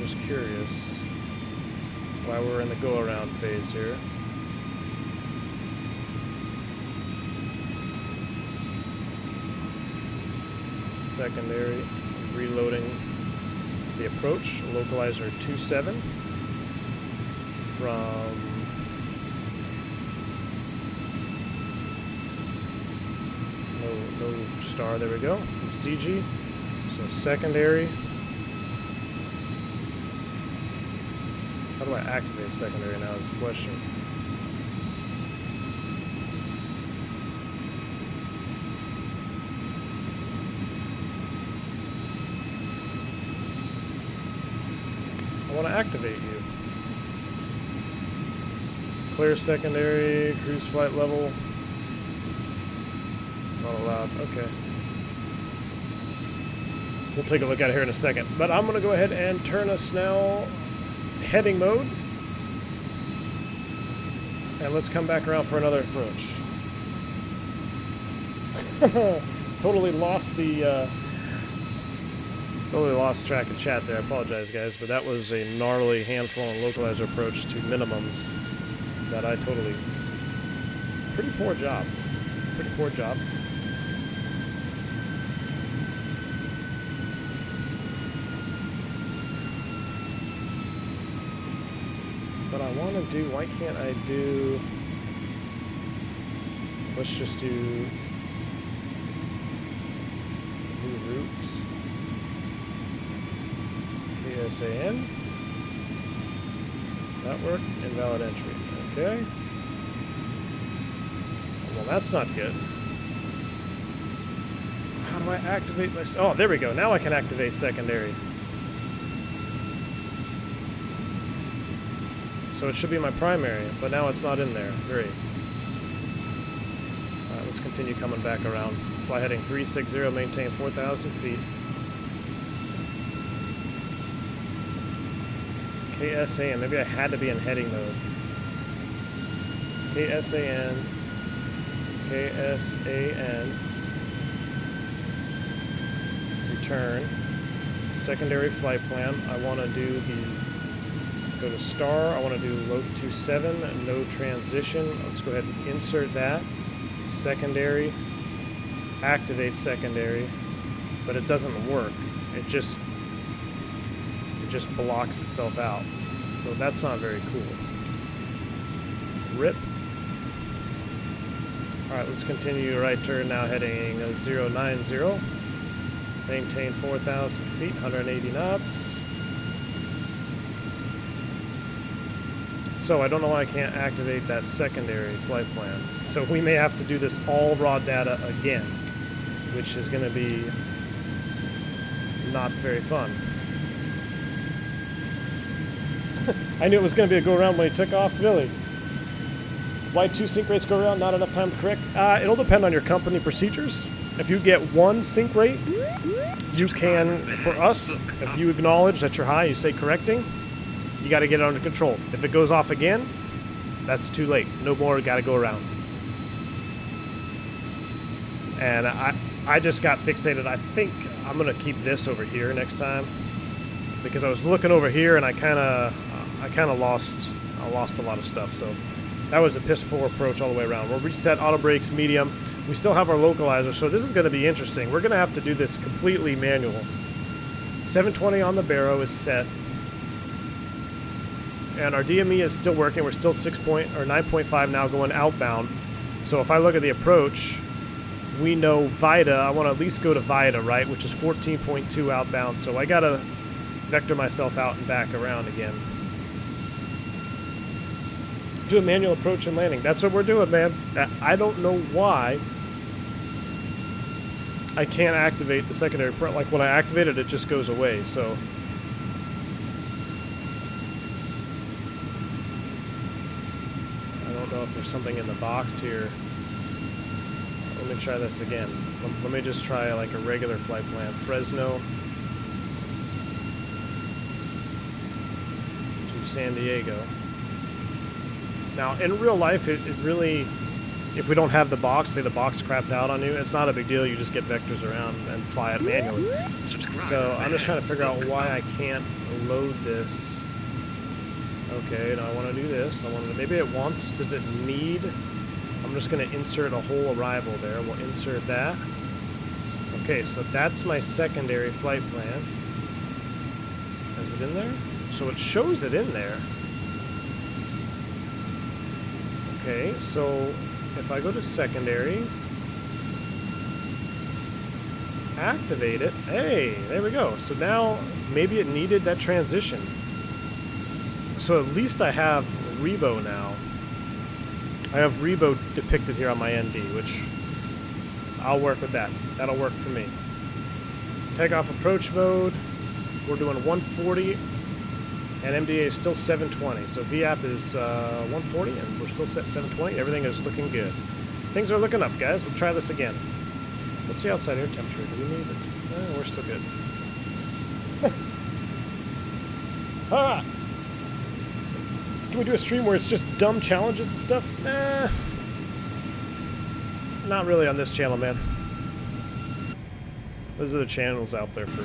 Speaker 1: Just curious why we're in the go-around phase here. Secondary, reloading the approach, localizer 27 from no star, there we go, from CG. So secondary. How do I activate secondary now is the question. I want to activate you. Clear secondary, cruise flight level. Not allowed. Okay. We'll take a look at it here in a second. But I'm going to go ahead and turn us now heading mode, and let's come back around for another approach. Totally lost track of chat there. I apologize, guys, but that was a gnarly handful and localizer approach to minimums that I totally. Pretty poor job. Pretty poor job. But I want to do, why can't I do, let's just do new route, KSAN, network, invalid entry, okay. Well, that's not good. How do I activate my, oh, there we go, now I can activate secondary. So it should be my primary, but now it's not in there. Great. Alright, let's continue coming back around. Fly heading 360, maintain 4,000 feet. KSAN, maybe I had to be in heading mode. KSAN, KSAN. turn. Secondary flight plan. I want to do go to star. I want to do LOC 27, no transition. Let's go ahead and insert that. Secondary. Activate secondary. But it doesn't work. It just blocks itself out. So that's not very cool. RIP. Alright, let's continue right turn now, heading 090. Maintain 4,000 feet, 180 knots. So I don't know why I can't activate that secondary flight plan. So we may have to do this all raw data again, which is going to be not very fun. I knew it was going to be a go-around when he took off, really. Why 2 sync rates go around, not enough time to correct? It'll depend on your company procedures. If you get 1 sync rate, you can, for us, if you acknowledge that you're high, you say correcting, you got to get it under control. If it goes off again, that's too late. No more, got to go around. And I just got fixated. I think I'm going to keep this over here next time, because I was looking over here and I kind of lost a lot of stuff. So that was a piss poor approach all the way around. We'll reset auto brakes medium. We still have our localizer, so this is going to be interesting. We're going to have to do this completely manual. 720 on the barrow is set, and our DME is still working. We're still 9.5 now going outbound. So if I look at the approach, we know VITA. I want to at least go to VITA, right, which is 14.2 outbound. So I got to vector myself out and back around again. Do a manual approach and landing. That's what we're doing, man. I don't know why I can't activate the secondary. Like when I activate it, it just goes away. So I don't know if there's something in the box here. Let me try this again. Let me just try like a regular flight plan. Fresno to San Diego. Now, in real life, it really, if we don't have the box, say the box crapped out on you, it's not a big deal. You just get vectors around and fly it manually. So I'm just trying to figure out why I can't load this. Okay, now I want to do this. Maybe it wants, does it need? I'm just going to insert a whole arrival there. We'll insert that. Okay, so that's my secondary flight plan. Is it in there? So it shows it in there. Okay, so if I go to secondary, activate it, hey, there we go. So now maybe it needed that transition. So at least I have Rebo now. I have Rebo depicted here on my ND, which I'll work with that. That'll work for me. Takeoff approach mode, we're doing 140. And MDA is still 720. So VAP is 140, and we're still set 720. Everything is looking good. Things are looking up, guys. We'll try this again. What's the outside air temperature? Do we need it? We're still good. All right. Can we do a stream where it's just dumb challenges and stuff? Nah. Not really on this channel, man. Those are the channels out there for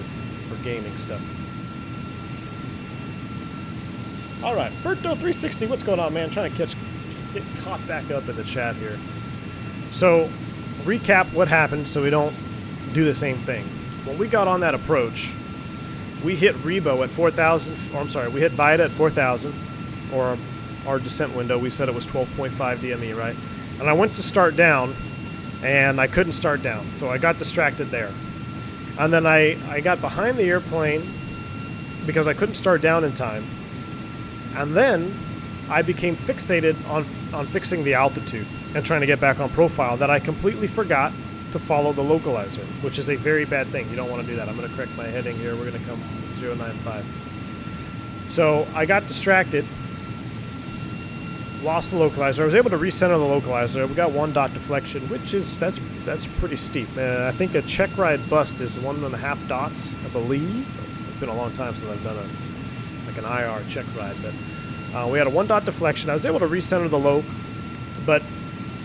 Speaker 1: gaming stuff. Alright, Berto360, what's going on, man? Trying to get caught back up in the chat here. So, recap what happened so we don't do the same thing. When we got on that approach, we hit Rebo at 4,000, or I'm sorry, we hit VITA at 4,000, or our descent window, we said it was 12.5 DME, right? And I went to start down, and I couldn't start down, so I got distracted there. And then I got behind the airplane because I couldn't start down in time. And then I became fixated on fixing the altitude and trying to get back on profile that I completely forgot to follow the localizer, which is a very bad thing. You don't want to do that. I'm going to correct my heading here. We're going to come 095. So I got distracted, lost the localizer. I was able to recenter the localizer. We got 1 dot deflection, which is, that's pretty steep. I think a check ride bust is 1.5 dots, I believe. It's been a long time since I've done an IR check ride, but we had a 1 dot deflection. I was able to recenter the LOC, but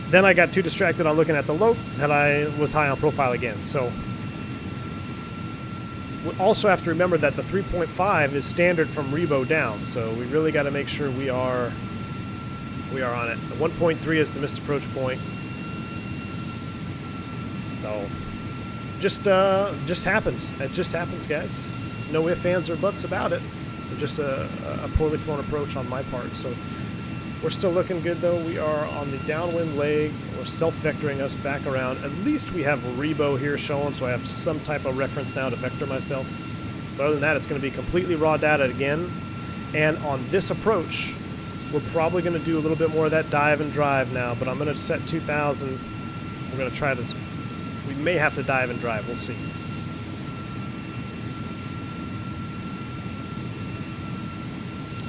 Speaker 1: then I got too distracted on looking at the LOC that I was high on profile again. So we also have to remember that the 3.5 is standard from Rebo down, so we really got to make sure we are on it. The 1.3 is the missed approach point. So just happens. It just happens, guys. No ifs, ands, or buts about it. Just a poorly flown approach on my part. So we're still looking good, though. We are on the downwind leg. We're self-vectoring us back around. At least we have Rebo here showing, so I have some type of reference now to vector myself. But other than that, it's going to be completely raw data again. And on this approach, we're probably going to do a little bit more of that dive and drive now, but I'm going to set 2,000. We're going to try this. We may have to dive and drive. We'll see.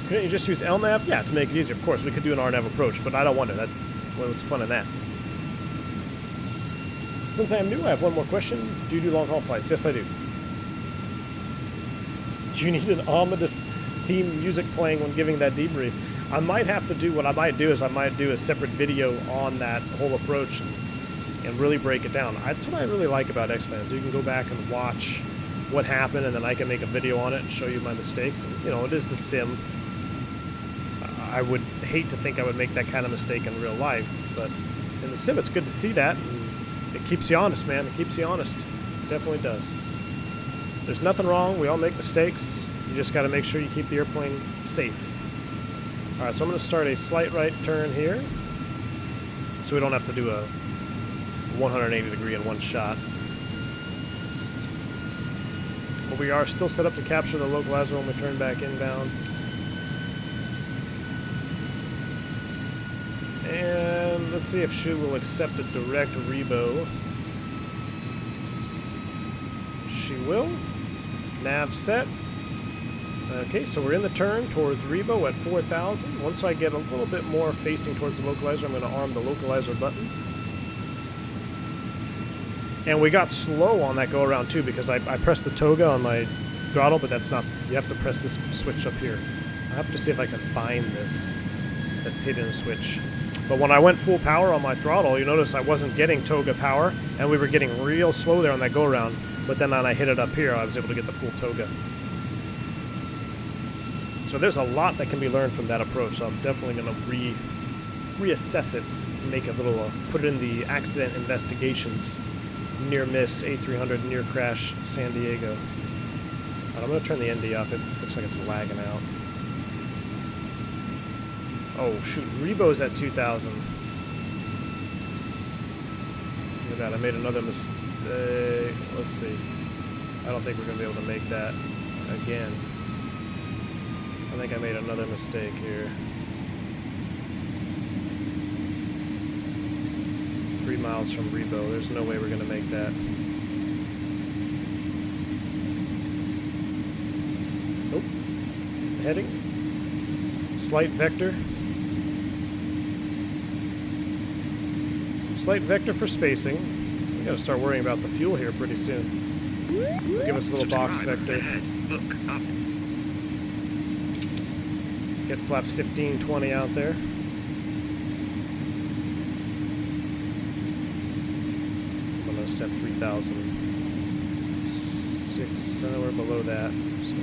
Speaker 1: Couldn't you just use LNAV? Yeah, to make it easier. Of course, we could do an RNAV approach, but I don't want to. What's the fun in that? Since I am new, I have one more question. Do you do long-haul flights? Yes, I do. You need an ominous theme music playing when giving that debrief. I might have to do, what I might do is I might do a separate video on that whole approach and really break it down. That's what I really like about X-Plans. You can go back and watch what happened, and then I can make a video on it and show you my mistakes. And, you know, it is the sim. I would hate to think I would make that kind of mistake in real life, but in the sim, it's good to see that. And it keeps you honest, man. It keeps you honest. It definitely does. There's nothing wrong. We all make mistakes. You just got to make sure you keep the airplane safe. All right, so I'm going to start a slight right turn here, so we don't have to do a 180 degree in one shot. But we are still set up to capture the localizer when we turn back inbound. And let's see if she will accept a direct Rebo. She will. Nav set. Okay, so we're in the turn towards Rebo at 4,000. Once I get a little bit more facing towards the localizer, I'm going to arm the localizer button. And we got slow on that go-around, too, because I pressed the Toga on my throttle, but that's not... You have to press this switch up here. I have to see if I can find this hidden switch. But when I went full power on my throttle, you notice I wasn't getting Toga power, and we were getting real slow there on that go-around. But then when I hit it up here, I was able to get the full Toga. So there's a lot that can be learned from that approach. So I'm definitely going to reassess it, make a little, put it in the accident investigations, near miss, A300 near crash, San Diego. Right, I'm going to turn the ND off. It looks like it's lagging out. Oh shoot, Rebo's at 2,000. Look at that, I made another mistake. Let's see. I don't think we're going to be able to make that again. I think I made another mistake here. 3 miles from Rebo. There's no way we're going to make that. Nope. Heading. Slight vector. Slight vector for spacing. We gotta start worrying about the fuel here pretty soon. We'll give us a little box vector.
Speaker 3: Look up.
Speaker 1: Get flaps 15, 20 out there. I'm gonna set 3,006, somewhere below that. So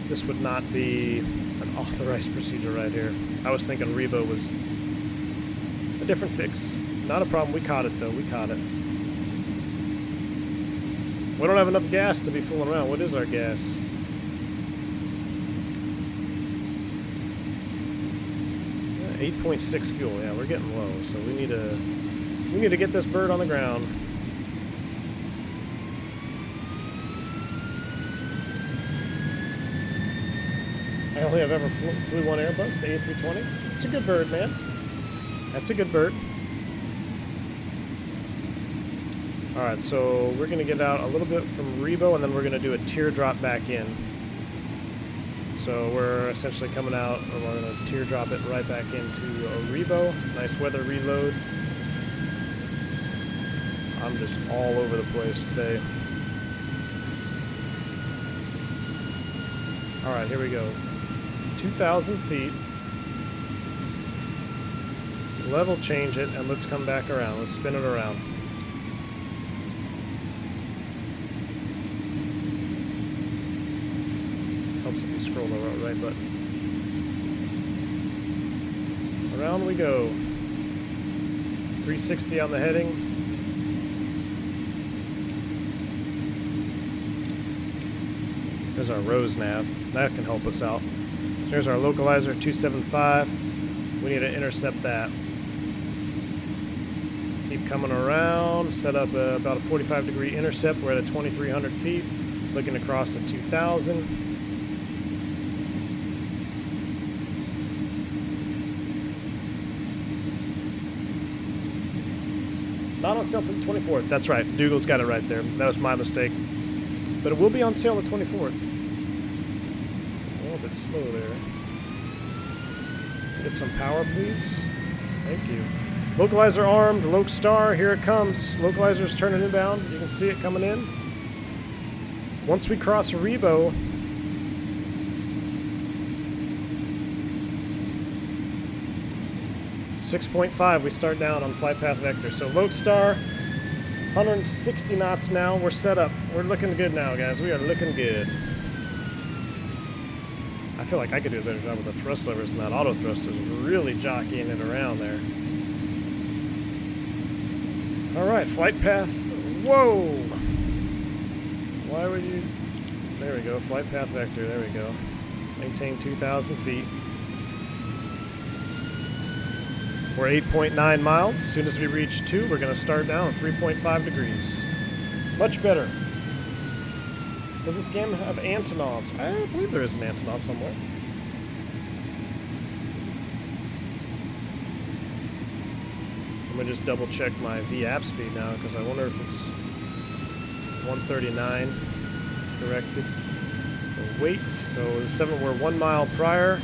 Speaker 1: this would not be an authorized procedure right here. I was thinking Rebo was a different fix. Not a problem. We caught it, though. We caught it. We don't have enough gas to be fooling around. What is our gas? Yeah, 8.6 fuel. Yeah, we're getting low, so we need to get this bird on the ground. I only have ever flew one Airbus, the A320. It's a good bird, man. That's a good bird. Alright, so we're going to get out a little bit from Rebo, and then we're going to do a teardrop back in. So we're essentially coming out, and we're going to teardrop it right back into a Rebo. Nice weather reload. I'm just all over the place today. Alright, here we go. 2,000 feet. Level change it, and let's come back around. Let's spin it around. helps if you scroll the right button. Around we go. 360 on the heading. There's our Rose nav. That can help us out. There's our localizer 275. We need to intercept that. Keep coming around. Set up about a 45-degree intercept. We're at 2,300 feet. Looking across at 2,000. Not on sale till the 24th. That's right. Dougal's got it right there. That was my mistake. But it will be on sale the 24th. A little bit slow there. Get some power, please. Thank you. Localizer armed. Loc Star. Here it comes. Localizer's turning inbound. You can see it coming in. Once we cross Rebo, .5, we start down on flight path vector. So Loc Star, 160 knots now. We're set up. We're looking good now, guys. We are looking good. I feel like I could do a better job with the thrust levers than that auto thruster is really jockeying it around there. All right, flight path. Whoa! Why would you? There we go. Flight path vector. There we go. Maintain 2,000 feet. We're 8.9 miles. As soon as we reach 2, we're going to start down at 3.5 degrees. Much better. Does this game have Antonovs? I believe there is an Antonov somewhere. I'm going to just double check my VAP speed now because I wonder if it's 139 corrected for weight. So we're 1 mile prior.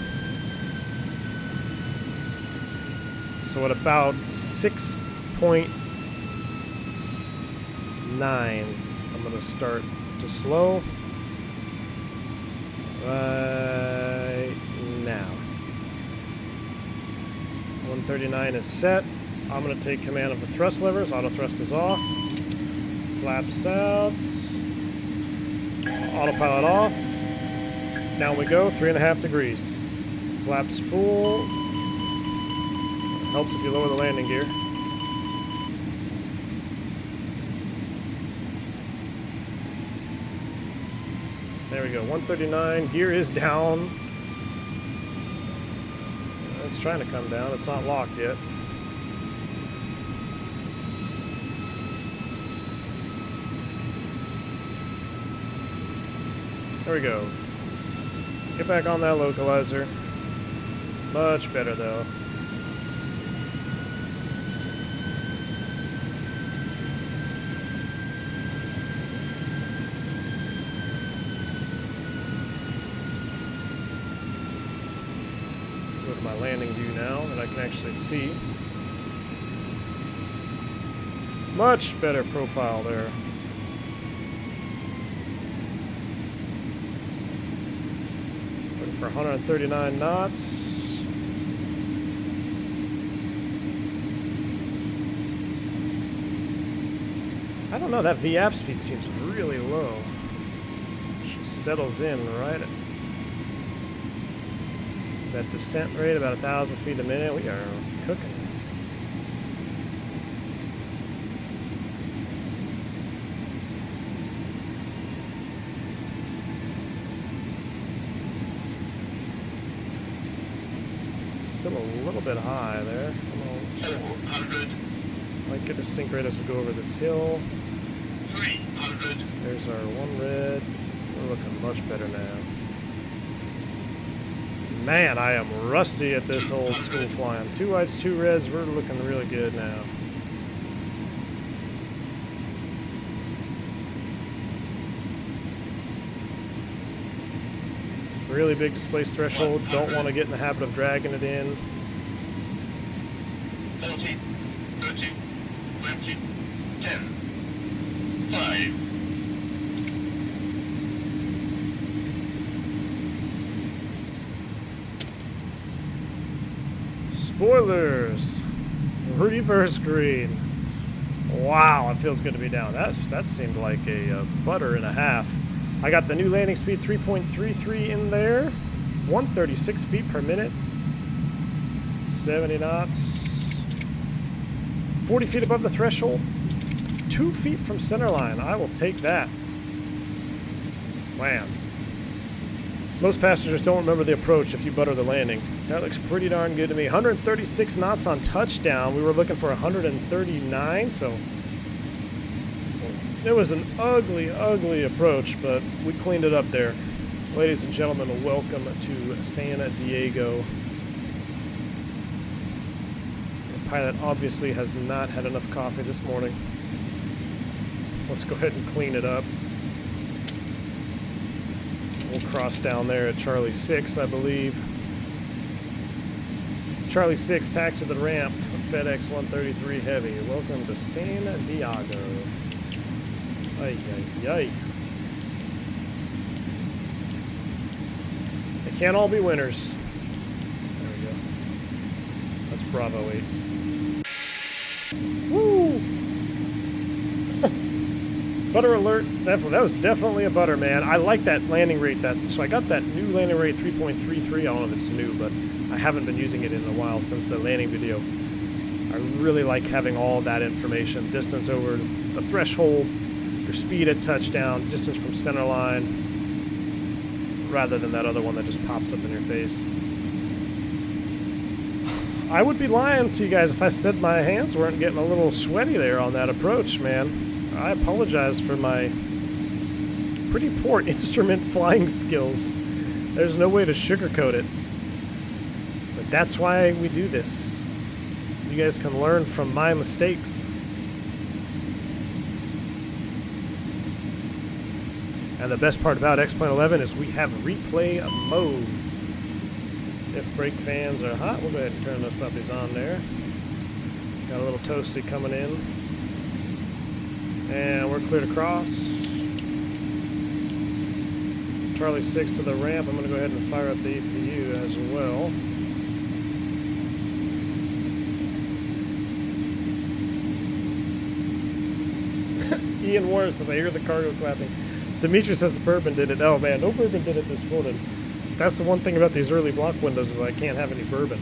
Speaker 1: So at about 6.9, I'm going to start to slow right now. 139 is set. I'm going to take command of the thrust levers. Auto thrust is off. Flaps out. Autopilot off. Down we go, 3.5 degrees. Flaps full. Helps if you lower the landing gear. There we go, 139. Gear is down. It's trying to come down. It's not locked yet. There we go. Get back on that localizer. Much better though. Go to my landing view now that I can actually see. Much better profile there. For 139 knots. I don't know, that VAP speed seems really low. She settles in right at that descent rate, about 1,000 feet a minute. We are cooking. Still a little bit high there.
Speaker 4: 400.
Speaker 1: Might get a sync rate as we go over this hill.
Speaker 4: 300.
Speaker 1: There's our one red. We're looking much better now. Man, I am rusty at this old school flying. 2 whites, 2 reds. We're looking really good now. Really big displace threshold. Don't want to get in the habit of dragging it in.
Speaker 4: 40, 30, 20, 10, 5.
Speaker 1: Spoilers. Reverse green. Wow, it feels good to be down. That seemed like a butter and a half. I got the new landing speed 3.33 in there. 136 feet per minute. 70 knots. 40 feet above the threshold. 2 feet from center line. I will take that. Wow. Most passengers don't remember the approach if you butter the landing. That looks pretty darn good to me. 136 knots on touchdown. We were looking for 139, so it was an ugly, ugly approach, but we cleaned it up there. Ladies and gentlemen, welcome to San Diego. The pilot obviously has not had enough coffee this morning. Let's go ahead and clean it up. We'll cross down there at Charlie 6, I believe. Charlie 6, taxi to the ramp, FedEx 133 Heavy. Welcome to San Diego. Ay, ay, ay. They can't all be winners. There we go. That's Bravo 8. Woo! Butter alert. That was definitely a butter, man. I like that landing rate. So I got that new landing rate 3.33. I don't know if it's new, but I haven't been using it in a while since the landing video. I really like having all that information. Distance over the threshold, your speed at touchdown, distance from center line, rather than that other one that just pops up in your face. I would be lying to you guys if I said my hands weren't getting a little sweaty there on that approach, man. I apologize for my pretty poor instrument flying skills. There's no way to sugarcoat it. But that's why we do this. You guys can learn from my mistakes. And the best part about X-Plane 11 is we have replay mode. If brake fans are hot, we'll go ahead and turn those puppies on there. Got a little toasty coming in. And we're clear to cross. Charlie 6 to the ramp. I'm going to go ahead and fire up the EPU as well. Ian Warren says, I hear the cargo clapping. Dimitri says the bourbon did it. Oh man, no bourbon did it this morning. That's the one thing about these early block windows is I can't have any bourbon.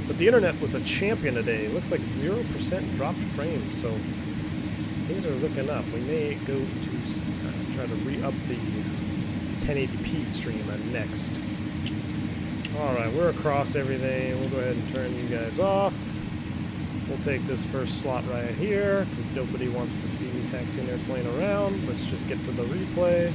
Speaker 1: But the internet was a champion today. It looks like 0% dropped frames, so things are looking up. We may go to try to re-up the 1080p stream next. Alright, we're across everything. We'll go ahead and turn you guys off. We'll take this first slot right here, because nobody wants to see me taxi an airplane around. Let's just get to the replay.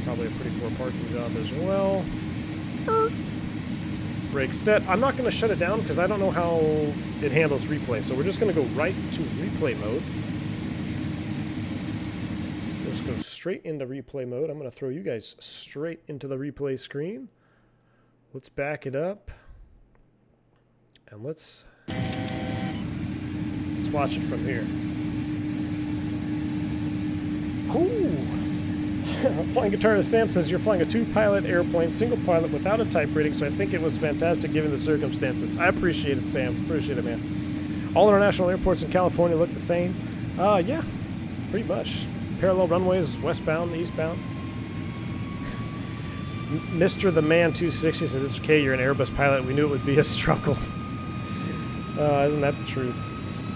Speaker 1: Probably a pretty poor parking job as well. Brake set. I'm not going to shut it down because I don't know how it handles replay. So we're just going to go right to replay mode. Let's go straight into replay mode. I'm going to throw you guys straight into the replay screen. Let's back it up. And let's watch it from here. Ooh. Flying Guitarist Sam says you're flying a 2-pilot airplane, single pilot without a type rating, so I think it was fantastic given the circumstances. I appreciate it, Sam. Appreciate it, man. All international airports in California look the same. Yeah, pretty much. Parallel runways, westbound, eastbound. Mr. The Man 260 says it's okay, you're an Airbus pilot. We knew it would be a struggle. Isn't that the truth?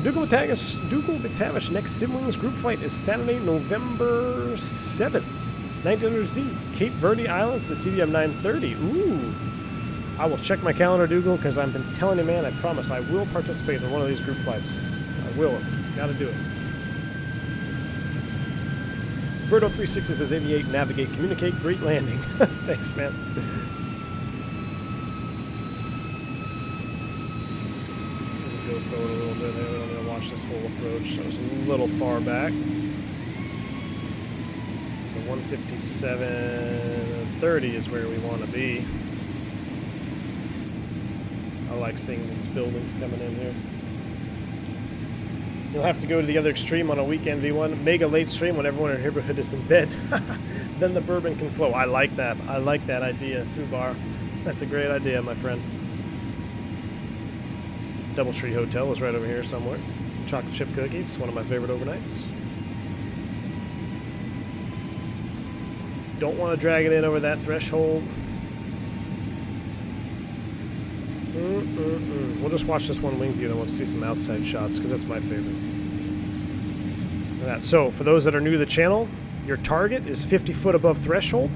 Speaker 1: Dougal McTavish next siblings group flight is Saturday, November 7th. 1900Z, Cape Verde Islands, the TBM 930. Ooh. I will check my calendar, Dougal, because I've been telling you, man, I promise I will participate in one of these group flights. I will. Gotta do it. Birdo360 says aviate, navigate, communicate, great landing. Thanks, man. Go forward a little bit there. I'm going to watch this whole approach. So it's a little far back. So 157.30 is where we want to be. I like seeing these buildings coming in here. You'll have to go to the other extreme on a weekend V1. Mega late stream when everyone in your neighborhood is in bed. Then the bourbon can flow. I like that. I like that idea, Fubar. That's a great idea, my friend. Doubletree Hotel is right over here somewhere. Chocolate chip cookies, one of my favorite overnights. Don't want to drag it in over that threshold. We'll just watch this one wing view and we'll see some outside shots because that's my favorite. Look at that. So, for those that are new to the channel, your target is 50 foot above threshold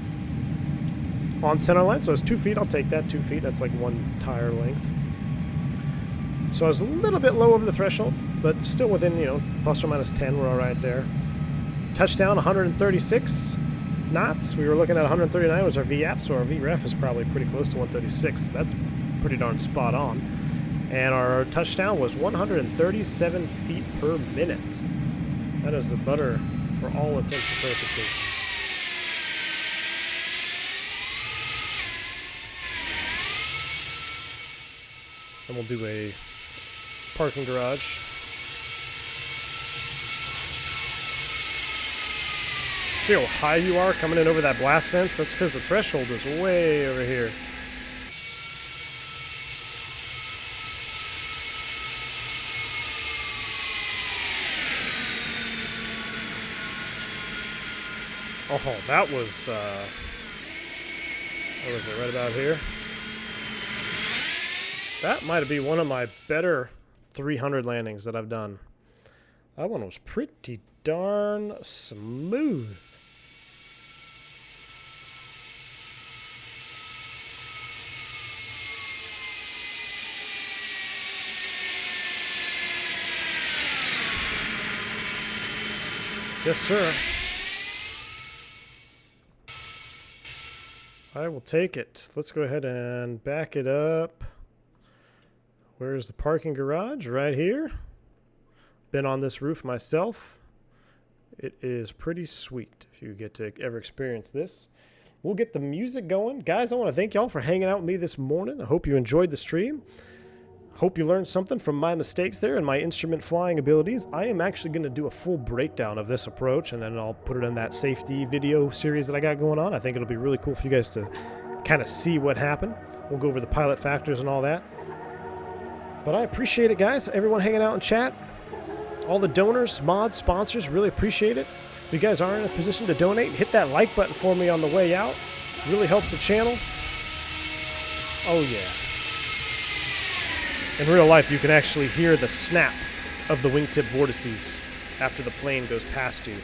Speaker 1: on center line. So it's 2 feet. I'll take that 2 feet. That's like one tire length. So I was a little bit low over the threshold, but still within, you know, plus or minus 10. We're all right there. Touchdown 136 knots. We were looking at 139 was our VAP, so our VREF is probably pretty close to 136. So that's pretty darn spot on. And our touchdown was 137 feet per minute. That is the butter for all intents and purposes. And we'll do a parking garage. See how high you are coming in over that blast fence? That's because the threshold is way over here. Oh, that was, what was it, right about here? That might be one of my better 300 landings that I've done. That one was pretty darn smooth. Yes, sir. I will take it. Let's go ahead and back it up. Where's the parking garage? Right here. Been on this roof myself. It is pretty sweet if you get to ever experience this. We'll get the music going. Guys, I want to thank y'all for hanging out with me this morning. I hope you enjoyed the stream. Hope you learned something from my mistakes there and my instrument flying abilities. I am actually going to do a full breakdown of this approach, and then I'll put it in that safety video series that I got going on. I think it'll be really cool for you guys to kind of see what happened. We'll go over the pilot factors and all that. But I appreciate it, guys. Everyone hanging out in chat. All the donors, mods, sponsors, really appreciate it. If you guys are in a position to donate, hit that like button for me on the way out. It really helps the channel. Oh, yeah. In real life, you can actually hear the snap of the wingtip vortices after the plane goes past you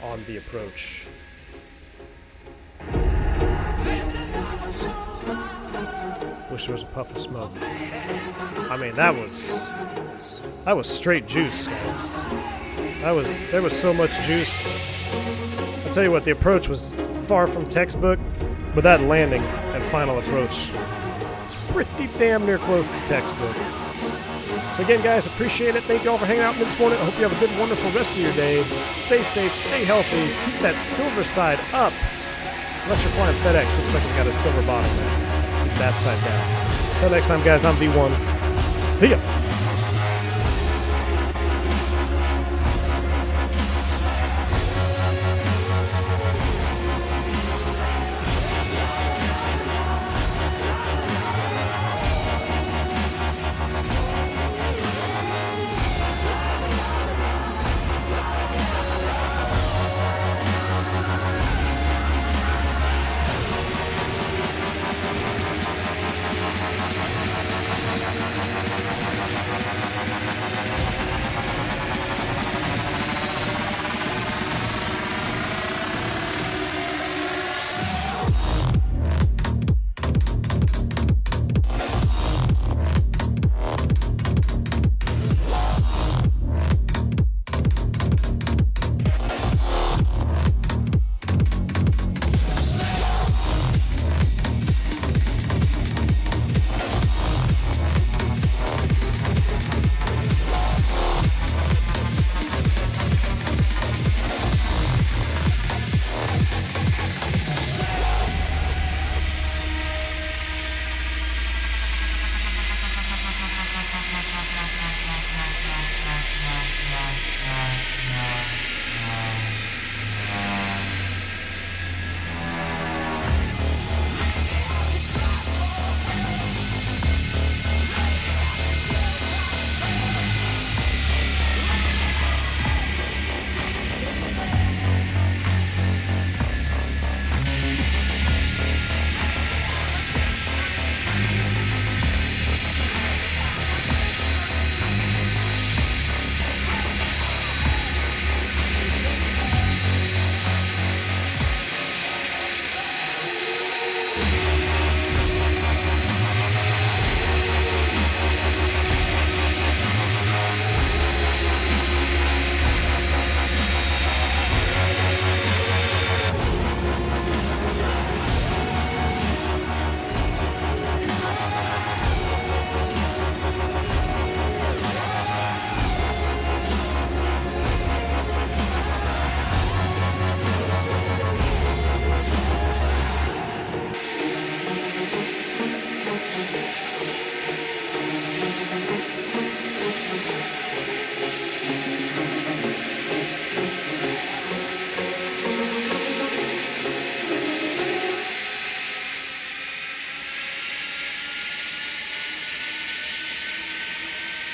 Speaker 1: on the approach. Wish there was a puff of smoke. I mean, that was straight juice, guys. There was so much juice. I'll tell you what, the approach was far from textbook, but that landing and final approach pretty damn near close to textbook. So again, guys, appreciate it. Thank you all for hanging out with me this morning. I hope you have a good, wonderful rest of your day. Stay safe, stay healthy, keep that silver side up. Unless you're flying FedEx, looks like it's got a silver bottom there. Keep that side down. Until next time, guys, I'm V1. See ya.